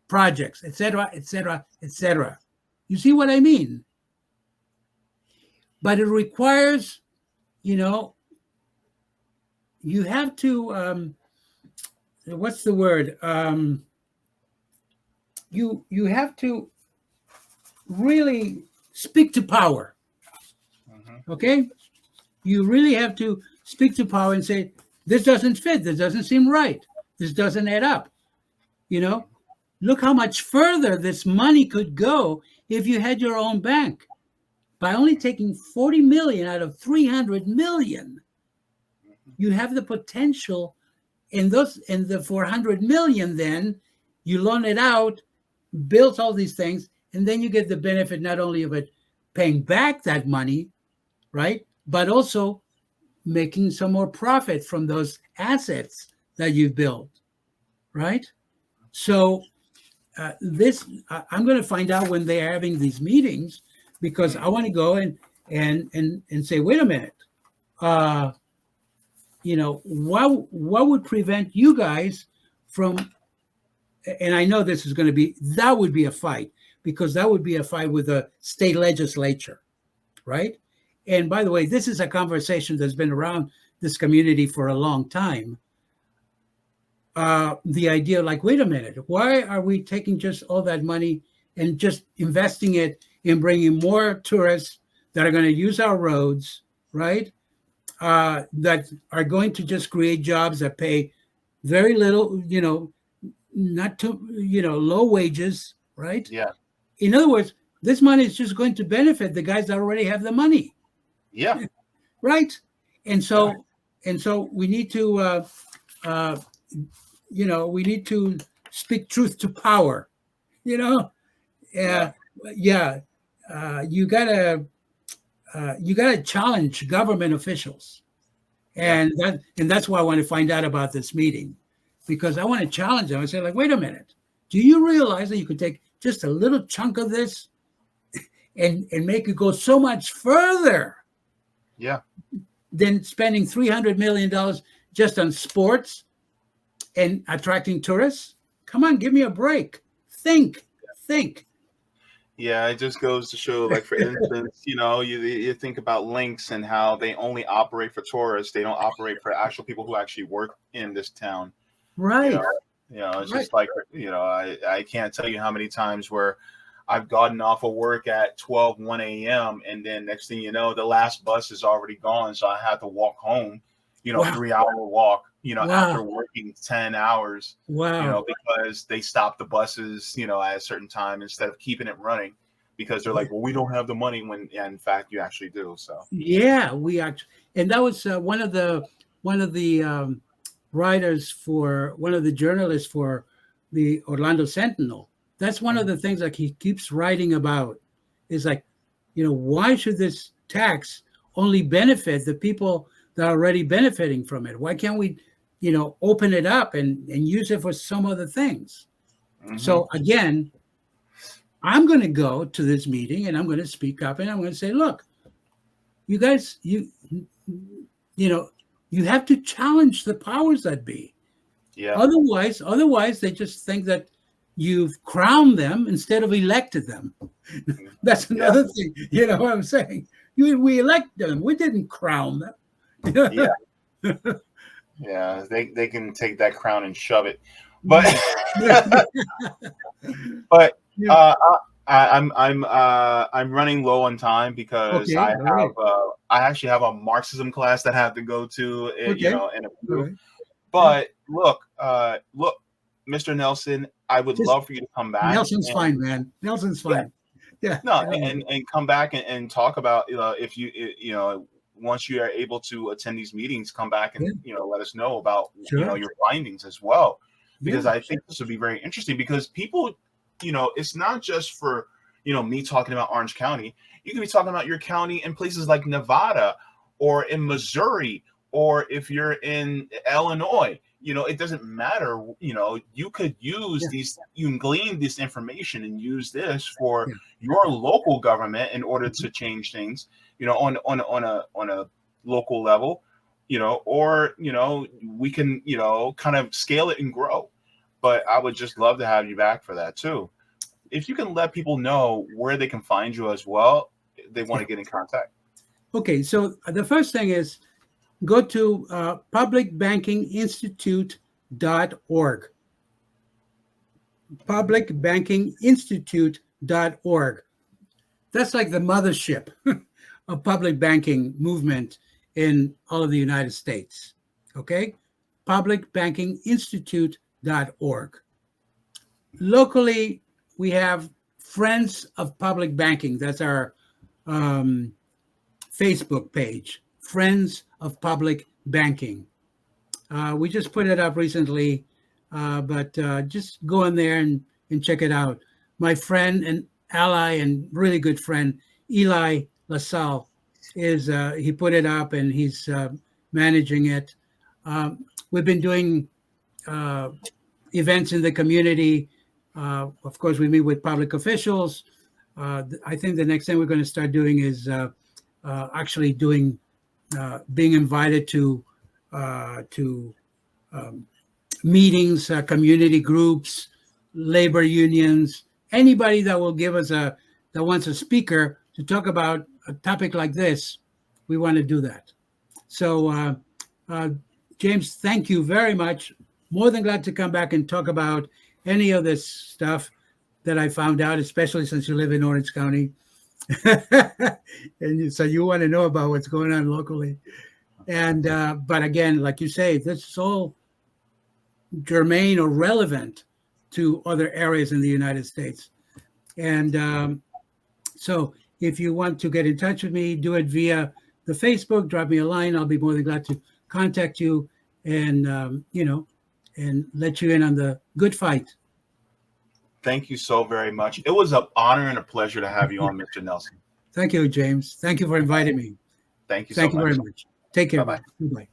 projects, etc., etc., etc. You see what I mean? But it requires, you have to, what's the word? You have to really speak to power. Okay? You really have to speak to power and say, this doesn't fit. This doesn't seem right. This doesn't add up. Look how much further this money could go if you had your own bank. By only taking 40 million out of 300 million, you have the potential in the 400 million, then you loan it out, build all these things, and then you get the benefit not only of it paying back that money, right, but also making some more profit from those assets that you've built, right? So I'm going to find out when they're having these meetings, because I want to go and say, wait a minute, what would prevent you guys from? And I know this is going to be, that would be a fight, because that would be a fight with the state legislature, right? And by the way, this is a conversation that's been around this community for a long time. The idea, like, wait a minute, why are we taking just all that money and just investing it in bringing more tourists that are going to use our roads, right? That are going to just create jobs that pay very little, not too, low wages, right? Yeah. In other words, this money is just going to benefit the guys that already have the money. Yeah. Right. And so we need to, we need to speak truth to power, You gotta challenge government officials. And that's why I want to find out about this meeting, because I want to challenge them. I say, like, wait a minute, do you realize that you could take just a little chunk of this and make it go so much further? Yeah. Than spending $300 million just on sports and attracting tourists? Come on, give me a break. Think. Yeah, it just goes to show, like, for instance, you think about links and how they only operate for tourists. They don't operate for actual people who actually work in this town. Right. It's just like, I can't tell you how many times where I've gotten off of work at 1 a.m. and then next thing you know, the last bus is already gone. So I had to walk home, Wow. 3-hour walk, Wow. after working 10 hours, Wow. because they stopped the buses, at a certain time instead of keeping it running, because they're like, well, we don't have the money, when in fact you actually do. So yeah, we actually, and that was one of the writers for, one of the journalists for the Orlando Sentinel. That's one of the things that he keeps writing about, is like, why should this tax only benefit the people that are already benefiting from it? Why can't we, open it up and use it for some other things? Mm-hmm. So again, I'm going to go to this meeting and I'm going to speak up and I'm going to say, look, you guys, you have to challenge the powers that be. Yeah. Otherwise they just think that you've crowned them instead of elected them. That's another thing. You know what I'm saying? We elected them. We didn't crown them. Yeah. They can take that crown and shove it. But I'm running low on time, because I actually have a Marxism class that I have to go to, in a few. Right. But look, Mr. Nelson, I would Just love for you to come back. Nelson's fine, man. Nelson's fine. Yeah. No, I love it. and come back and talk about if once you are able to attend these meetings, come back and let us know about Sure. your findings as well, because Yeah. I think this would be very interesting, because people, it's not just for me talking about Orange County. You can be talking about your county in places like Nevada or in Missouri, or if you're in Illinois. It doesn't matter. You could use you can glean this information and use this for your local government in order to change things, on a local level, or, we can, kind of scale it and grow. But I would just love to have you back for that too. If you can let people know where they can find you as well, if they want to get in contact. Okay. So the first thing is, go to publicbankinginstitute.org. Publicbankinginstitute.org. That's like the mothership of public banking movement in all of the United States. Okay? Publicbankinginstitute.org. Locally, we have Friends of Public Banking. That's our Facebook page. Friends of Public Banking. We just put it up recently, but just go in there and check it out. My friend and ally and really good friend, Eli LaSalle, he put it up and he's managing it. We've been doing events in the community. Of course, we meet with public officials. I think the next thing we're going to start doing is actually doing being invited to meetings, community groups, labor unions, anybody that will give us that wants a speaker to talk about a topic like this. We want to do that. So, James, thank you very much. More than glad to come back and talk about any of this stuff that I found out, especially since you live in Orange County. And so you want to know about what's going on locally. And but again, like you say, this is all germane or relevant to other areas in the United States. And so if you want to get in touch with me, do it via the Facebook, drop me a line. I'll be more than glad to contact you and and let you in on the good fight. Thank you so very much. It was an honor and a pleasure to have you on, Mr. Nelson. Thank you, James. Thank you for inviting me. Thank you Thank so you much. very much. Take care. Bye-bye. Bye-bye.